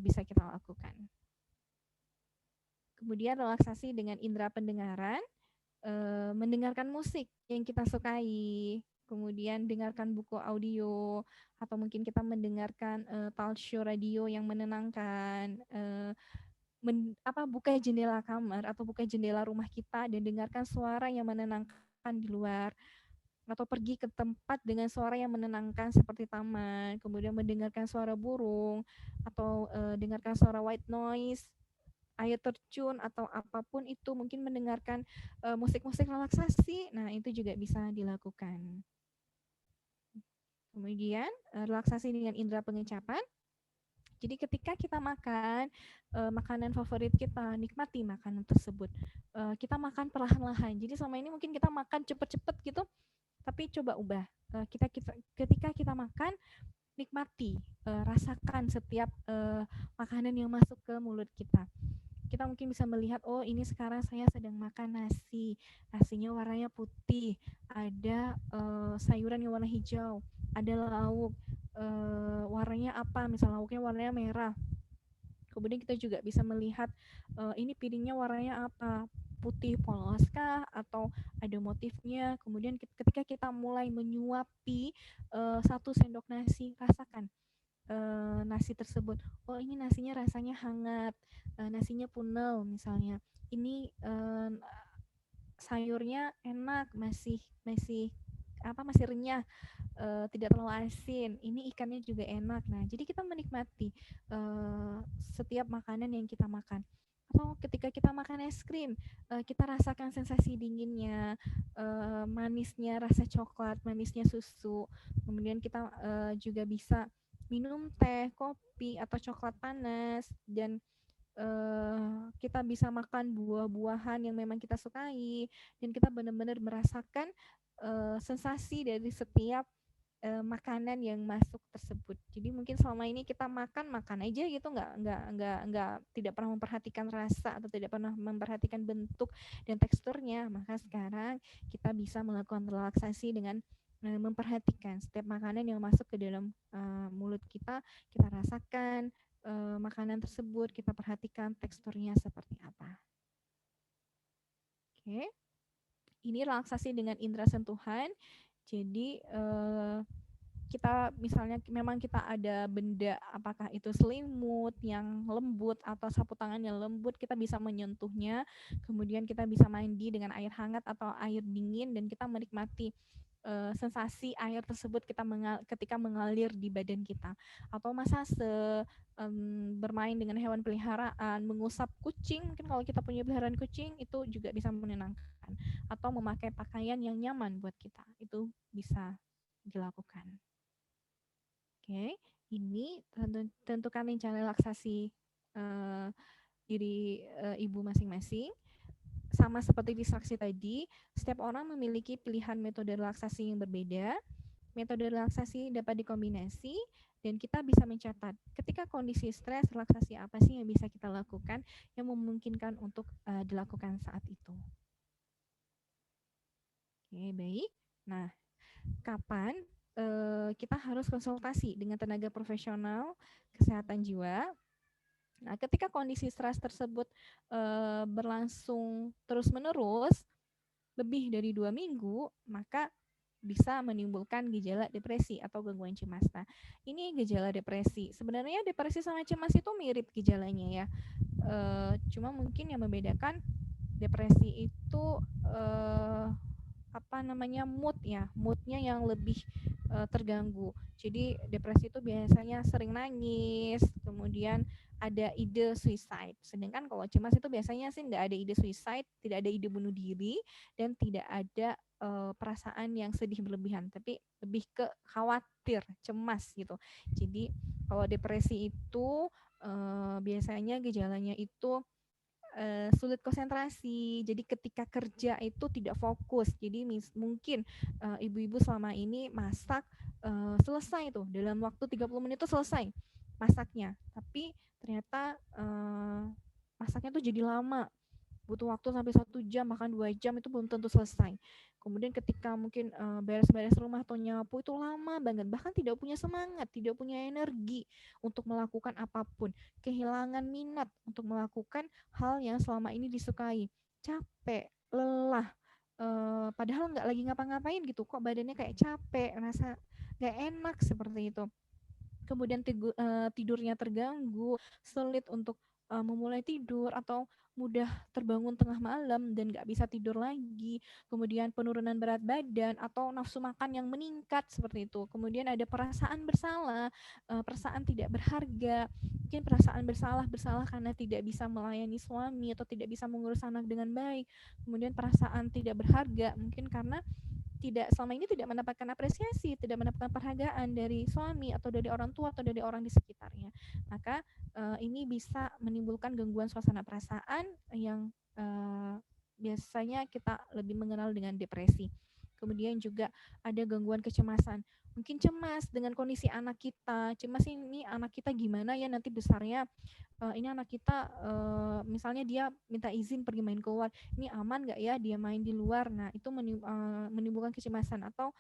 bisa kita lakukan. Kemudian relaksasi dengan indera pendengaran, mendengarkan musik yang kita sukai, kemudian dengarkan buku audio, atau mungkin kita mendengarkan talk show radio yang menenangkan, buka jendela kamar atau buka jendela rumah kita dan dengarkan suara yang menenangkan di luar, atau pergi ke tempat dengan suara yang menenangkan seperti taman, kemudian mendengarkan suara burung, atau dengarkan suara white noise, air terjun, atau apapun itu, mungkin mendengarkan musik-musik relaksasi. Nah, itu juga bisa dilakukan. Kemudian relaksasi dengan indera pengecapan. Jadi ketika kita makan makanan favorit kita, nikmati makanan tersebut. Kita makan perlahan-lahan. Jadi selama ini mungkin kita makan cepet-cepet gitu, tapi coba ubah. Ketika kita makan, nikmati, rasakan setiap makanan yang masuk ke mulut kita. Kita mungkin bisa melihat, oh ini sekarang saya sedang makan nasi, nasinya warnanya putih, ada sayuran yang warna hijau, ada lauk, warnanya apa, misalnya lauknya warnanya merah. Kemudian kita juga bisa melihat ini piringnya warnanya apa, putih polos kah atau ada motifnya. Kemudian ketika kita mulai menyuapi 1 sendok nasi, rasakan nasi tersebut. Oh ini nasinya rasanya hangat, nasinya punel misalnya. Ini sayurnya enak, masih renyah, tidak terlalu asin. Ini ikannya juga enak. Nah, jadi kita menikmati setiap makanan yang kita makan. Atau ketika kita makan es krim, kita rasakan sensasi dinginnya, manisnya rasa coklat, manisnya susu. Kemudian kita juga bisa minum teh, kopi, atau coklat panas, dan kita bisa makan buah-buahan yang memang kita sukai, dan kita benar-benar merasakan sensasi dari setiap makanan yang masuk tersebut. Jadi mungkin selama ini kita makan aja gitu, nggak tidak pernah memperhatikan rasa atau tidak pernah memperhatikan bentuk dan teksturnya. Maka sekarang kita bisa melakukan relaksasi dengan memperhatikan setiap makanan yang masuk ke dalam mulut kita rasakan makanan tersebut, kita perhatikan teksturnya seperti apa. Oke, ini relaksasi dengan indera sentuhan. Jadi kita misalnya memang kita ada benda, apakah itu selimut yang lembut atau sapu tangan yang lembut, kita bisa menyentuhnya, kemudian kita bisa mandi dengan air hangat atau air dingin, dan kita menikmati sensasi air tersebut ketika mengalir di badan kita. Atau massase, bermain dengan hewan peliharaan, mengusap kucing, mungkin kalau kita punya peliharaan kucing, itu juga bisa menenangkan. Atau memakai pakaian yang nyaman buat kita, itu bisa dilakukan. Oke, ini tentukan rencana relaksasi diri ibu masing-masing. Sama seperti distraksi tadi, setiap orang memiliki pilihan metode relaksasi yang berbeda. Metode relaksasi dapat dikombinasi, dan kita bisa mencatat ketika kondisi stres, relaksasi apa sih yang bisa kita lakukan yang memungkinkan untuk dilakukan saat itu. Oke, baik. Nah, kapan kita harus konsultasi dengan tenaga profesional kesehatan jiwa? Nah, ketika kondisi stres tersebut berlangsung terus-menerus lebih dari 2 minggu, maka bisa menimbulkan gejala depresi atau gangguan cemas. Nah, ini gejala depresi. Sebenarnya depresi sama cemas itu mirip gejalanya ya. Cuma mungkin yang membedakan depresi itu moodnya yang lebih terganggu. Jadi depresi itu biasanya sering nangis, kemudian ada ide suicide. Sedangkan kalau cemas itu biasanya sih tidak ada ide suicide, tidak ada ide bunuh diri, dan tidak ada perasaan yang sedih berlebihan, tapi lebih ke khawatir, cemas gitu. Jadi kalau depresi itu biasanya gejalanya itu sulit konsentrasi. Jadi ketika kerja itu tidak fokus. Jadi mungkin ibu-ibu selama ini masak selesai tuh dalam waktu 30 menit itu selesai masaknya. Tapi ternyata masaknya tuh jadi lama. Butuh waktu sampai 1 jam, bahkan 2 jam itu belum tentu selesai. Kemudian ketika mungkin beres-beres rumah atau nyapu itu lama banget, bahkan tidak punya semangat, tidak punya energi untuk melakukan apapun, kehilangan minat untuk melakukan hal yang selama ini disukai, capek, lelah, padahal nggak lagi ngapa-ngapain gitu, kok badannya kayak capek, rasa nggak enak seperti itu. Kemudian tidurnya terganggu, sulit untuk memulai tidur atau mudah terbangun tengah malam dan nggak bisa tidur lagi. Kemudian penurunan berat badan atau nafsu makan yang meningkat seperti itu. Kemudian ada perasaan bersalah, perasaan tidak berharga, mungkin perasaan bersalah karena tidak bisa melayani suami atau tidak bisa mengurus anak dengan baik. Kemudian perasaan tidak berharga mungkin karena selama ini tidak mendapatkan apresiasi, tidak mendapatkan penghargaan dari suami atau dari orang tua atau dari orang di sekitarnya. Maka ini bisa menimbulkan gangguan suasana perasaan yang biasanya kita lebih mengenal dengan depresi. Kemudian juga ada gangguan kecemasan. Mungkin cemas dengan kondisi anak kita. Cemas ini anak kita gimana ya nanti besarnya. Ini anak kita misalnya dia minta izin pergi main keluar. Ini aman nggak ya dia main di luar? Nah, itu menimbulkan kecemasan atau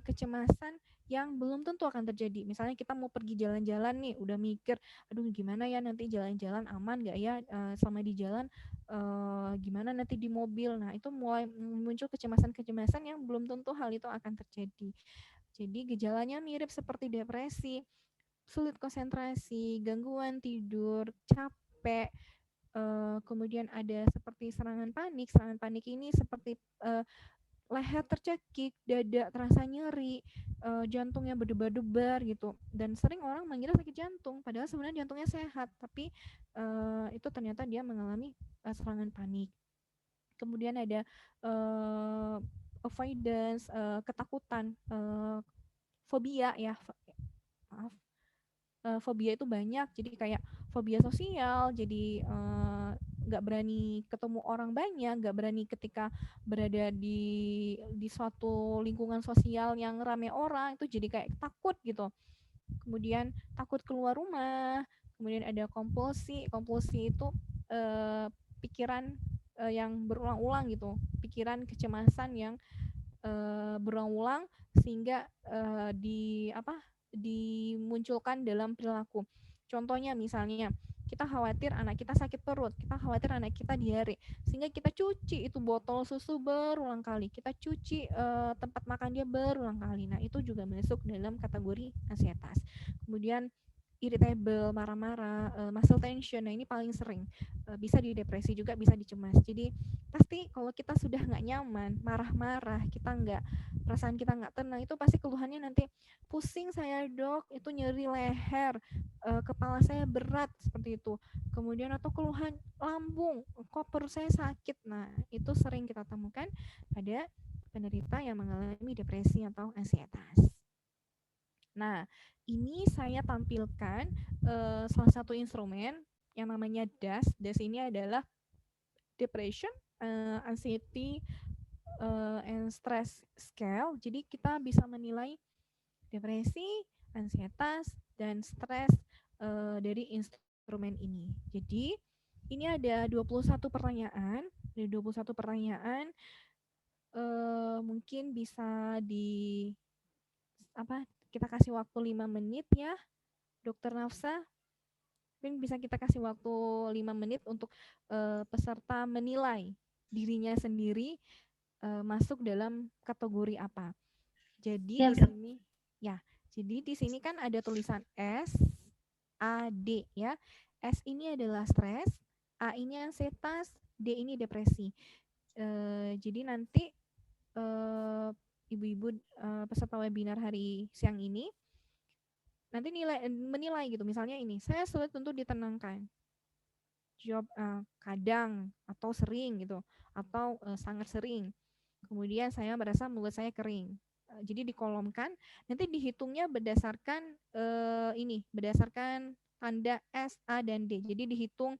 kecemasan yang belum tentu akan terjadi. Misalnya kita mau pergi jalan-jalan nih, udah mikir, aduh gimana ya nanti jalan-jalan aman nggak ya selama di jalan, gimana nanti di mobil. Nah, itu mulai muncul kecemasan-kecemasan yang belum tentu hal itu akan terjadi. Jadi gejalanya mirip seperti depresi, sulit konsentrasi, gangguan tidur, capek, kemudian ada seperti serangan panik. Serangan panik ini seperti leher tercekik, dada terasa nyeri, jantungnya berdebar-debar gitu. Dan sering orang mengira sakit jantung, padahal sebenarnya jantungnya sehat, tapi itu ternyata dia mengalami serangan panik. Kemudian ada avoidance, ketakutan, fobia ya, maaf. Fobia itu banyak, jadi kayak fobia sosial, jadi nggak berani ketemu orang banyak, nggak berani ketika berada di suatu lingkungan sosial yang ramai orang, itu jadi kayak takut gitu. Kemudian takut keluar rumah, kemudian ada kompulsi itu pikiran yang berulang-ulang gitu, pikiran kecemasan yang berulang-ulang sehingga dimunculkan dalam perilaku. Contohnya misalnya kita khawatir anak kita sakit perut, kita khawatir anak kita diare, sehingga kita cuci itu botol susu berulang kali, kita cuci tempat makan dia berulang kali. Nah, itu juga masuk dalam kategori ansietas. Kemudian irritable, marah-marah, muscle tension. Nah, ini paling sering. Bisa di depresi juga, bisa di cemas. Jadi pasti kalau kita sudah nggak nyaman, marah-marah, perasaan kita nggak tenang, itu pasti keluhannya nanti pusing saya dok, itu nyeri leher, kepala saya berat seperti itu. Kemudian atau keluhan lambung, kok perut saya sakit. Nah, itu sering kita temukan pada penderita yang mengalami depresi atau ansietas. Nah, ini saya tampilkan salah satu instrumen yang namanya DAS. DAS ini adalah Depression, Anxiety, and Stress Scale. Jadi kita bisa menilai depresi, ansietas, dan stres dari instrumen ini. Jadi ini ada 21 pertanyaan. Dari 21 pertanyaan mungkin bisa kita kasih waktu 5 menit ya, Dokter Nafsa. Mungkin bisa kita kasih waktu 5 menit untuk peserta menilai dirinya sendiri masuk dalam kategori apa. Jadi Siap, di Dok. sini ya, jadi di sini kan ada tulisan S, A, D ya. S ini adalah stres, A ini ansietas, D ini depresi. Jadi nanti ibu-ibu peserta webinar hari siang ini nanti menilai gitu. Misalnya ini, saya sulit untuk ditenangkan. Jawab kadang atau sering gitu, atau sangat sering. Kemudian saya merasa mulut saya kering. Jadi dikolomkan, nanti dihitungnya berdasarkan berdasarkan tanda S, A, dan D. Jadi dihitung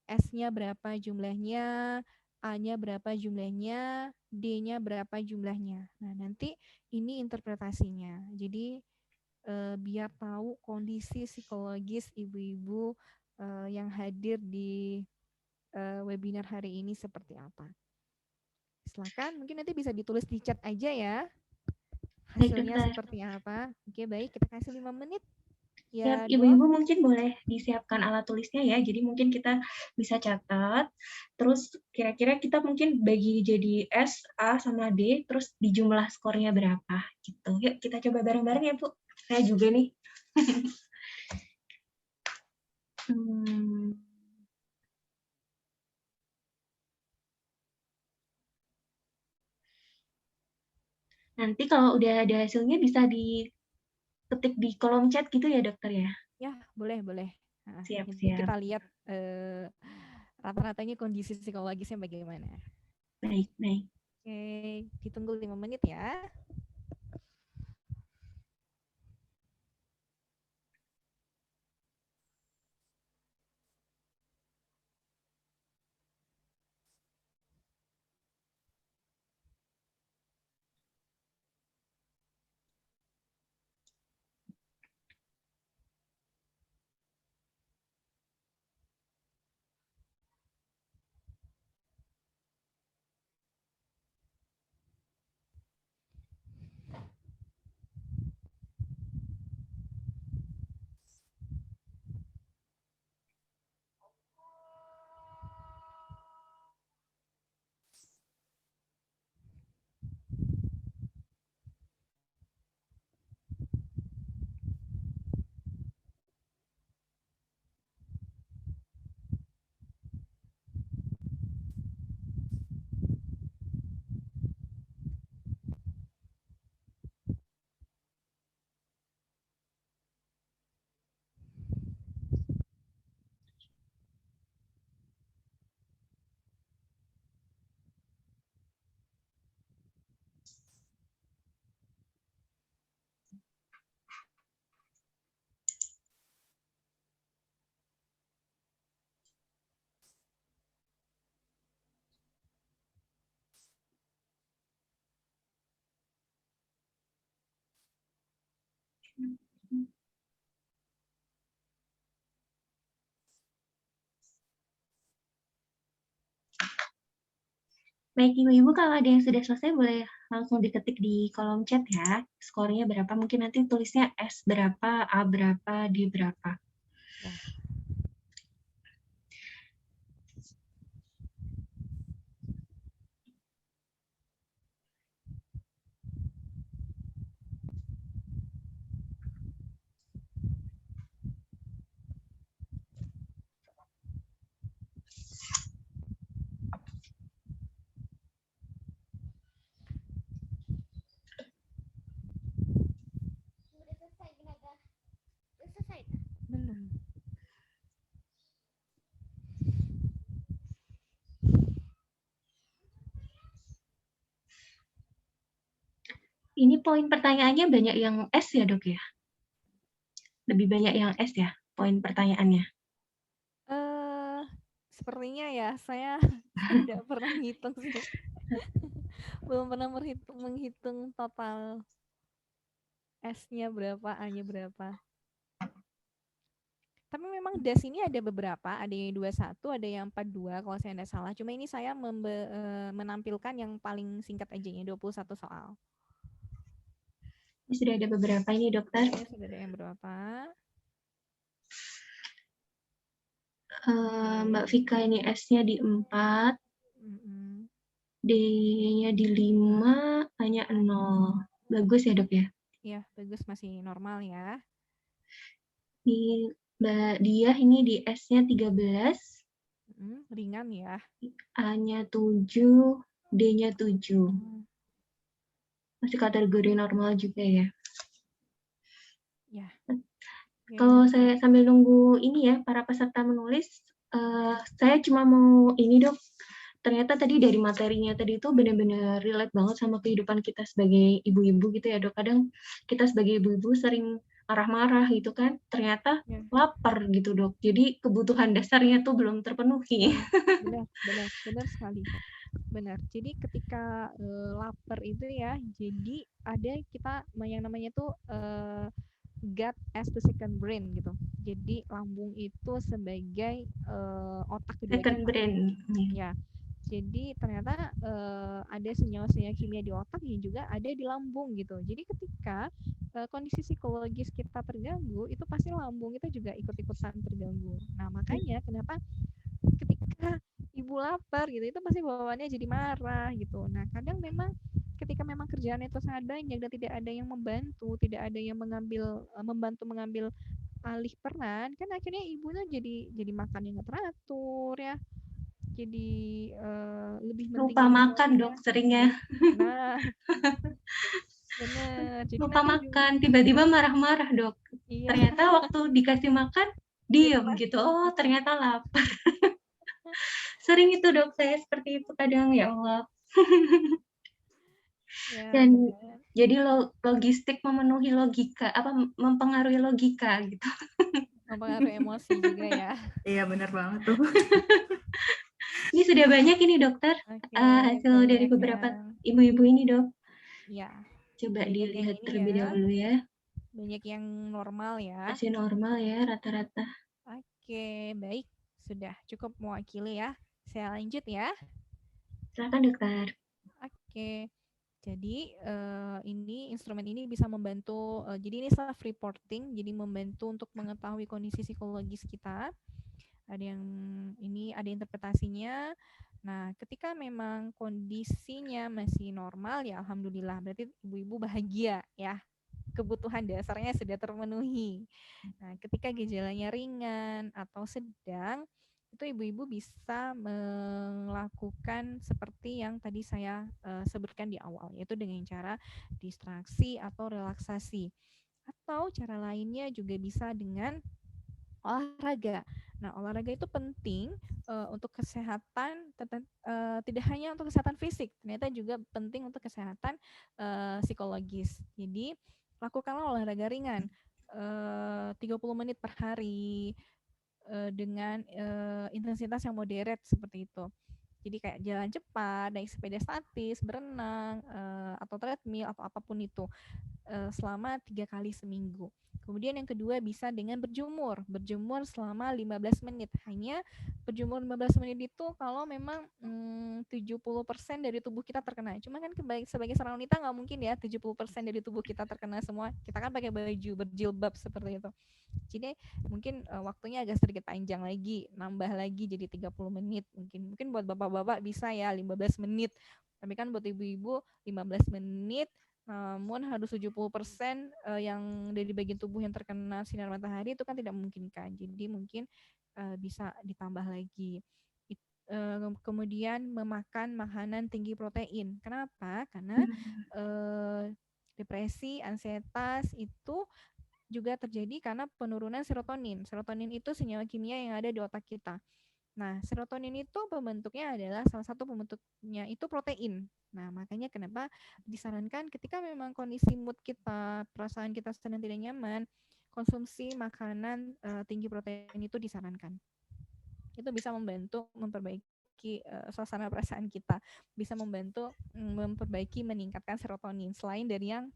S-nya berapa jumlahnya, A-nya berapa jumlahnya, D-nya berapa jumlahnya. Nah, nanti ini interpretasinya. Jadi biar tahu kondisi psikologis ibu-ibu yang hadir di webinar hari ini seperti apa. Silakan, mungkin nanti bisa ditulis di chat aja ya, Baik, hasilnya Dokter. seperti apa. Oke, baik, kita kasih 5 menit. Siap, Ya, Ibu-ibu mungkin boleh disiapkan alat tulisnya ya. Jadi mungkin kita bisa catat. Terus kira-kira kita mungkin bagi jadi S, A, sama D. Terus di jumlah skornya berapa gitu. Yuk kita coba bareng-bareng ya, Bu. Saya juga nih. Nanti kalau udah ada hasilnya bisa diketik di kolom chat gitu ya, Dokter ya? Ya, boleh, boleh. Nah, Siap, nanti siap. kita lihat rata-ratanya kondisi psikologisnya bagaimana. Baik, baik. Oke, ditunggu 5 menit ya. Baik, Ibu-ibu kalau ada yang sudah selesai boleh langsung diketik di kolom chat ya. Skornya berapa, mungkin nanti tulisnya S berapa, A berapa, D berapa. Ya. Belum. Ini poin pertanyaannya banyak yang S ya, Dok ya? Lebih banyak yang S ya, poin pertanyaannya. Sepertinya ya, saya tidak pernah menghitung sih. Belum pernah menghitung total S-nya berapa, A-nya berapa. Tapi memang DAS ini ada beberapa, ada yang 21, ada yang 42 kalau saya tidak salah. Cuma ini saya menampilkan yang paling singkat aja, 21 soal. Ini sudah ada beberapa ini, Dokter. Ini sudah ada yang berapa? Mbak Vika ini S-nya di 4, D-nya di 5, A-nya 0. Bagus ya dok ya? Iya, bagus, masih normal ya. Di Mbak Diah ini di S-nya 13, Ringan ya. A-nya 7, D-nya 7. Masih kategori normal juga ya. Ya. Kalau saya sambil nunggu ini ya, para peserta menulis, saya cuma mau ini dok, ternyata tadi dari materinya tadi itu benar-benar relate banget sama kehidupan kita sebagai ibu-ibu gitu ya dok. Kadang kita sebagai ibu-ibu sering marah-marah gitu kan, ternyata lapar gitu dok. Jadi kebutuhan dasarnya tuh belum terpenuhi. Benar sekali. Benar. Jadi ketika lapar itu ya, jadi ada kita yang namanya tuh gut as the second brain gitu. Jadi lambung itu sebagai otak kedua Second kita. brain. Ya. Jadi ternyata ada senyawa-senyawa kimia di otak yang juga ada di lambung gitu. Jadi ketika kondisi psikologis kita terganggu, itu pasti lambung kita juga ikut-ikutan terganggu. Nah makanya kenapa ketika ibu lapar gitu, itu pasti bawaannya jadi marah gitu. Nah kadang memang ketika memang kerjaan itu sangat banyak dan tidak ada yang membantu, tidak ada yang membantu mengambil alih peran, kan akhirnya ibunya jadi makan yang nggak teratur ya. Jadi lebih lupa makan dok seringnya. Nah, bener. Jadi lupa nanti makan, tiba-tiba marah-marah dok. Iya. Ternyata waktu dikasih makan diem gitu. Oh ternyata lapar. Sering itu dok, saya seperti itu kadang, ya Allah. Ya, Dan bener. jadi logistik memenuhi logika, mempengaruhi logika gitu. Mempengaruhi emosi juga ya. Iya benar banget tuh. Ini sudah banyak ini dokter, hasil dari beberapa ibu-ibu ini dok. Ya. Coba banyak dilihat yang terlebih dahulu ya. Banyak yang normal ya. Masih normal ya rata-rata. Oke, baik. Sudah cukup mewakili ya. Saya lanjut ya. Silakan dokter. Oke. Jadi ini instrumen ini bisa membantu. Jadi ini self reporting, jadi membantu untuk mengetahui kondisi psikologis kita. Ada yang ini ada interpretasinya. Nah, ketika memang kondisinya masih normal ya alhamdulillah, berarti ibu-ibu bahagia ya. Kebutuhan dasarnya sudah terpenuhi. Nah, ketika gejalanya ringan atau sedang, itu ibu-ibu bisa melakukan seperti yang tadi saya sebutkan di awal, yaitu dengan cara distraksi atau relaksasi. Atau cara lainnya juga bisa dengan olahraga. Nah, olahraga itu penting untuk kesehatan, tidak hanya untuk kesehatan fisik, ternyata juga penting untuk kesehatan psikologis. Jadi, lakukanlah olahraga ringan 30 menit per hari dengan intensitas yang moderate seperti itu. Jadi kayak jalan cepat, naik sepeda statis, berenang, atau treadmill atau apapun itu selama 3 kali seminggu. Kemudian yang kedua bisa dengan berjemur selama 15 menit. Hanya berjemur 15 menit itu kalau memang 70% dari tubuh kita terkena. Cuma kan sebagai seorang wanita nggak mungkin ya 70% dari tubuh kita terkena semua. Kita kan pakai baju berjilbab seperti itu. Jadi mungkin waktunya agak sedikit panjang lagi, nambah lagi jadi 30 menit. Mungkin buat bapak-bapak bisa ya 15 menit. Tapi kan buat ibu-ibu 15 menit namun harus 70% yang dari bagian tubuh yang terkena sinar matahari itu kan tidak memungkinkan. Jadi mungkin bisa ditambah lagi. Kemudian memakan makanan tinggi protein. Kenapa? Karena depresi, ansietas itu juga terjadi karena penurunan serotonin. Serotonin itu senyawa kimia yang ada di otak kita. Nah, serotonin itu pembentuknya adalah salah satu pembentuknya itu protein. Nah, makanya kenapa disarankan ketika memang kondisi mood kita, perasaan kita sedang tidak nyaman, konsumsi makanan tinggi protein itu disarankan. Itu bisa membantu memperbaiki suasana perasaan kita, bisa membantu memperbaiki meningkatkan serotonin selain dari yang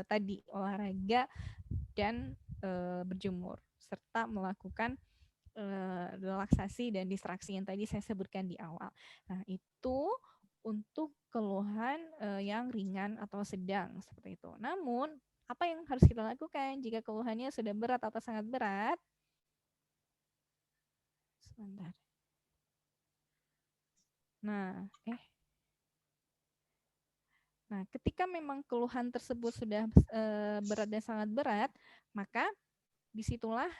tadi olahraga dan berjemur serta melakukan relaksasi dan distraksi yang tadi saya sebutkan di awal. Nah, itu untuk keluhan yang ringan atau sedang seperti itu. Namun, apa yang harus kita lakukan jika keluhannya sudah berat atau sangat berat? Sebentar. Nah, Nah, ketika memang keluhan tersebut sudah berat dan sangat berat, maka disitulah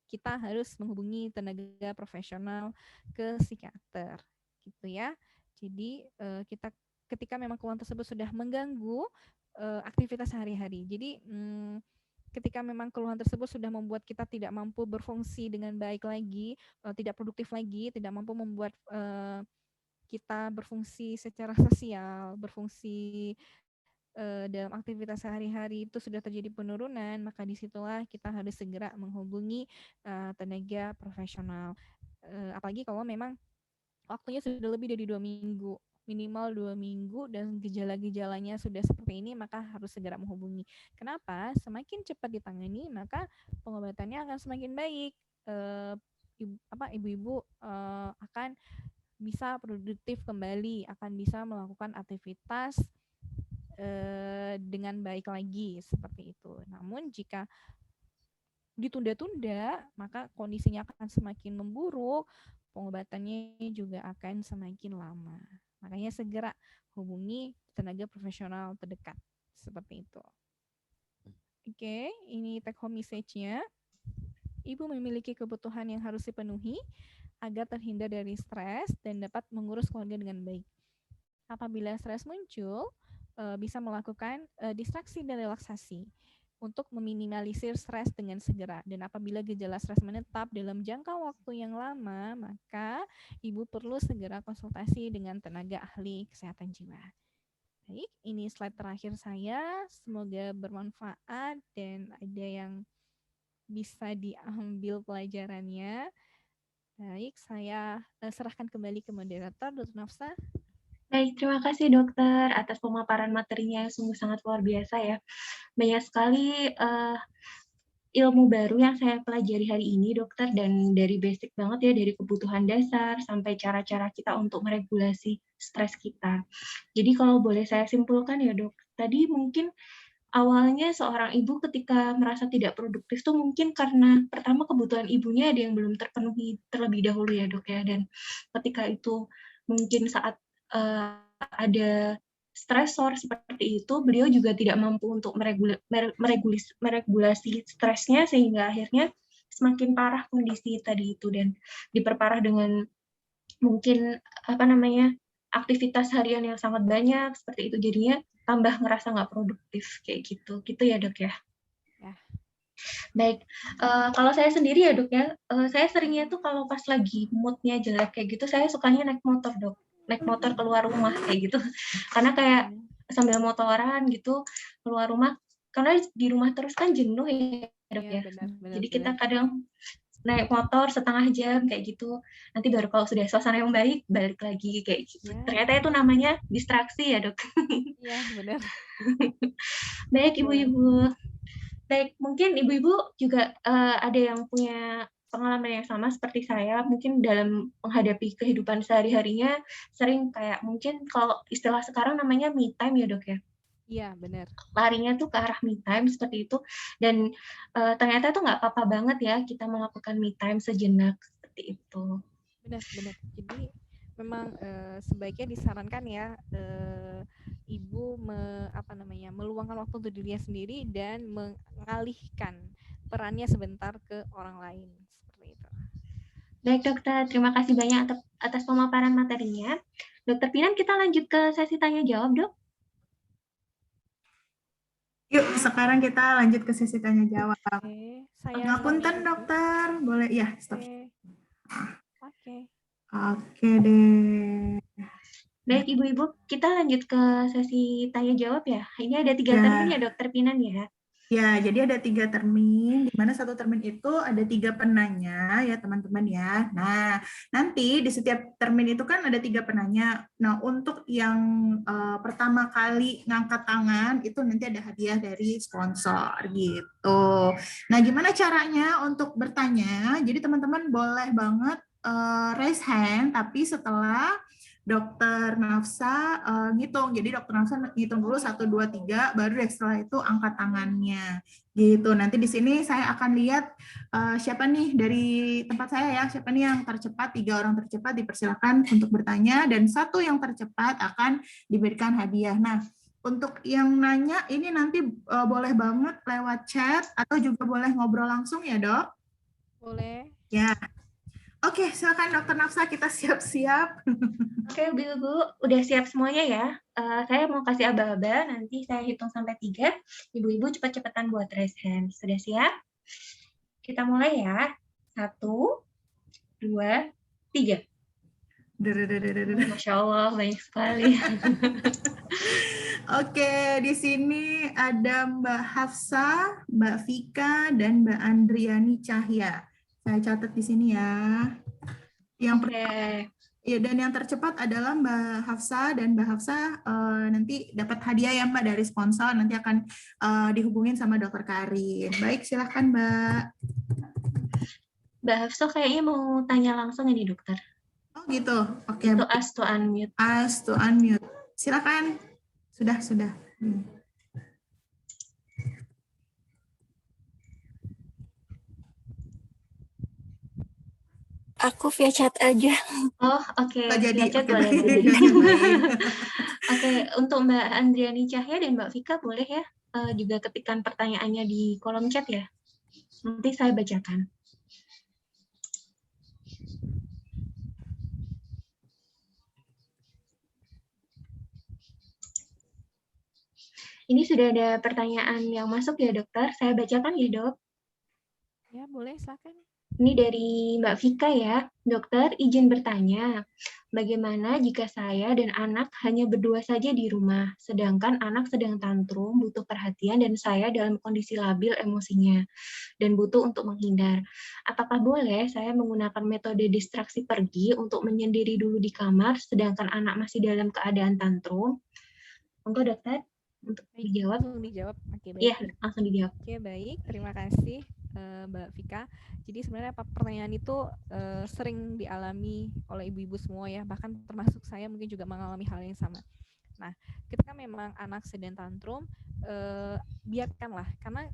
kita harus menghubungi tenaga profesional ke psikiater, gitu ya. Jadi kita ketika memang keluhan tersebut sudah mengganggu aktivitas sehari-hari. Jadi ketika memang keluhan tersebut sudah membuat kita tidak mampu berfungsi dengan baik lagi, tidak produktif lagi, tidak mampu membuat kita berfungsi secara sosial, berfungsi dalam aktivitas sehari-hari itu sudah terjadi penurunan, maka disitulah kita harus segera menghubungi tenaga profesional. Apalagi kalau memang waktunya sudah lebih dari 2 minggu, minimal 2 minggu, dan gejala-gejalanya sudah seperti ini, maka harus segera menghubungi. Kenapa? Semakin cepat ditangani, maka pengobatannya akan semakin baik. Ibu-ibu akan bisa produktif kembali, akan bisa melakukan aktivitas dengan baik lagi, seperti itu. Namun jika ditunda-tunda, maka kondisinya akan semakin memburuk, pengobatannya juga akan semakin lama. Makanya segera hubungi tenaga profesional terdekat, seperti itu. Oke, ini take home message-nya. Ibu memiliki kebutuhan yang harus dipenuhi agar terhindar dari stres dan dapat mengurus keluarga dengan baik. Apabila stres muncul, bisa melakukan distraksi dan relaksasi untuk meminimalisir stres dengan segera. Dan apabila gejala stres menetap dalam jangka waktu yang lama, maka ibu perlu segera konsultasi dengan tenaga ahli kesehatan jiwa. Baik, ini slide terakhir saya. Semoga bermanfaat dan ada yang bisa diambil pelajarannya. Baik, saya serahkan kembali ke moderator, Dr. Nafsa. Baik, terima kasih dokter atas pemaparan materinya yang sungguh sangat luar biasa ya. Banyak sekali ilmu baru yang saya pelajari hari ini dokter, dan dari basic banget ya, dari kebutuhan dasar sampai cara-cara kita untuk meregulasi stres kita. Jadi kalau boleh saya simpulkan ya dok, tadi mungkin awalnya seorang ibu ketika merasa tidak produktif tuh mungkin karena pertama kebutuhan ibunya ada yang belum terpenuhi terlebih dahulu ya dok ya, dan ketika itu mungkin saat ada stresor seperti itu, beliau juga tidak mampu untuk meregulasi stresnya, sehingga akhirnya semakin parah kondisi tadi itu dan diperparah dengan mungkin aktivitas harian yang sangat banyak seperti itu, jadinya tambah ngerasa nggak produktif kayak gitu ya dok ya. Ya. Baik, kalau saya sendiri ya dok ya, saya seringnya tuh kalau pas lagi moodnya jelek kayak gitu, saya sukanya naik motor dok, naik motor keluar rumah kayak gitu, karena kayak sambil motoran gitu keluar rumah, karena di rumah terus kan jenuh ya dok ya. Jadi kita kadang naik motor setengah jam kayak gitu, nanti baru kalau sudah suasana yang baik balik lagi kayak gitu. Ternyata itu namanya distraksi ya dok. Iya benar. Baik ibu-ibu, baik mungkin ibu-ibu juga ada yang punya pengalaman yang sama seperti saya, mungkin dalam menghadapi kehidupan sehari-harinya sering kayak mungkin kalau istilah sekarang namanya me time ya dok ya. Iya, benar. Larinya tuh ke arah me time seperti itu, dan ternyata tuh nggak apa-apa banget ya kita melakukan me time sejenak seperti itu. Benar. Jadi memang sebaiknya disarankan ya ibu meluangkan waktu untuk dirinya sendiri dan mengalihkan perannya sebentar ke orang lain seperti itu. Baik dokter, terima kasih banyak atas pemaparan materinya. Dokter Pinan, kita lanjut ke sesi tanya jawab dok. Yuk, sekarang kita lanjut ke sesi tanya jawab. Ngapunten dokter, boleh ya stop. Oke deh. Baik ibu-ibu, kita lanjut ke sesi tanya jawab ya. Ini ada 3 termin ya dokter Pinan ya. Ya, jadi ada 3 termin, di mana satu termin itu ada 3 penanya ya teman-teman ya. Nah, nanti di setiap termin itu kan ada 3 penanya. Nah, untuk yang pertama kali ngangkat tangan itu nanti ada hadiah dari sponsor gitu. Nah, gimana caranya untuk bertanya? Jadi teman-teman boleh banget raise hand, tapi setelah Dokter Nafsa ngitung. Jadi Dokter Nafsa ngitung dulu 1, 2, 3, baru deh setelah itu angkat tangannya. Gitu. Nanti di sini saya akan lihat siapa nih dari tempat saya ya, siapa nih yang tercepat, 3 orang tercepat dipersilakan untuk bertanya, dan 1 yang tercepat akan diberikan hadiah. Nah, untuk yang nanya ini nanti boleh banget lewat chat atau juga boleh ngobrol langsung ya, Dok? Boleh. Ya. Oke, silakan Dokter Nafsa, kita siap-siap. Oke, Ibu, udah siap semuanya ya. Saya mau kasih aba-aba, nanti saya hitung sampai 3. Ibu-ibu cepat-cepatan buat raise hand. Sudah siap? Kita mulai ya. 1, 2, 3. Masya Allah, banyak sekali. Oke, di sini ada Mbak Hafsa, Mbak Vika, dan Mbak Andriani Cahya. Saya catat di sini ya. Yang ya, dan yang tercepat adalah Mbak Hafsa, dan Mbak Hafsa nanti dapat hadiah ya Mbak dari sponsor, nanti akan dihubungin sama Dokter Karin. Baik, silahkan Mbak. Mbak Hafsa kayaknya mau tanya langsung ini dokter. Oh gitu, oke. Itu ask to unmute. Ask to unmute. Silakan. Sudah. Aku via chat aja. Oh, oke. Via chat boleh. Oke, untuk Mbak Andriani Cahya dan Mbak Vika boleh ya juga ketikkan pertanyaannya di kolom chat ya. Nanti saya bacakan. Ini sudah ada pertanyaan yang masuk ya dokter. Saya bacakan ya dok. Ya boleh, silakan. Ini dari Mbak Vika ya. Dokter, izin bertanya, bagaimana jika saya dan anak hanya berdua saja di rumah, sedangkan anak sedang tantrum, butuh perhatian, dan saya dalam kondisi labil emosinya, dan butuh untuk menghindar. Apakah boleh saya menggunakan metode distraksi pergi untuk menyendiri dulu di kamar, sedangkan anak masih dalam keadaan tantrum? Monggo dokter, untuk dijawab. Langsung dijawab. Oke, baik. Iya, langsung dijawab. Oke, baik. Terima kasih Mbak Vika. Jadi sebenarnya pertanyaan itu sering dialami oleh ibu-ibu semua ya, bahkan termasuk saya mungkin juga mengalami hal yang sama. Nah, ketika memang anak sedang tantrum, biarkanlah, karena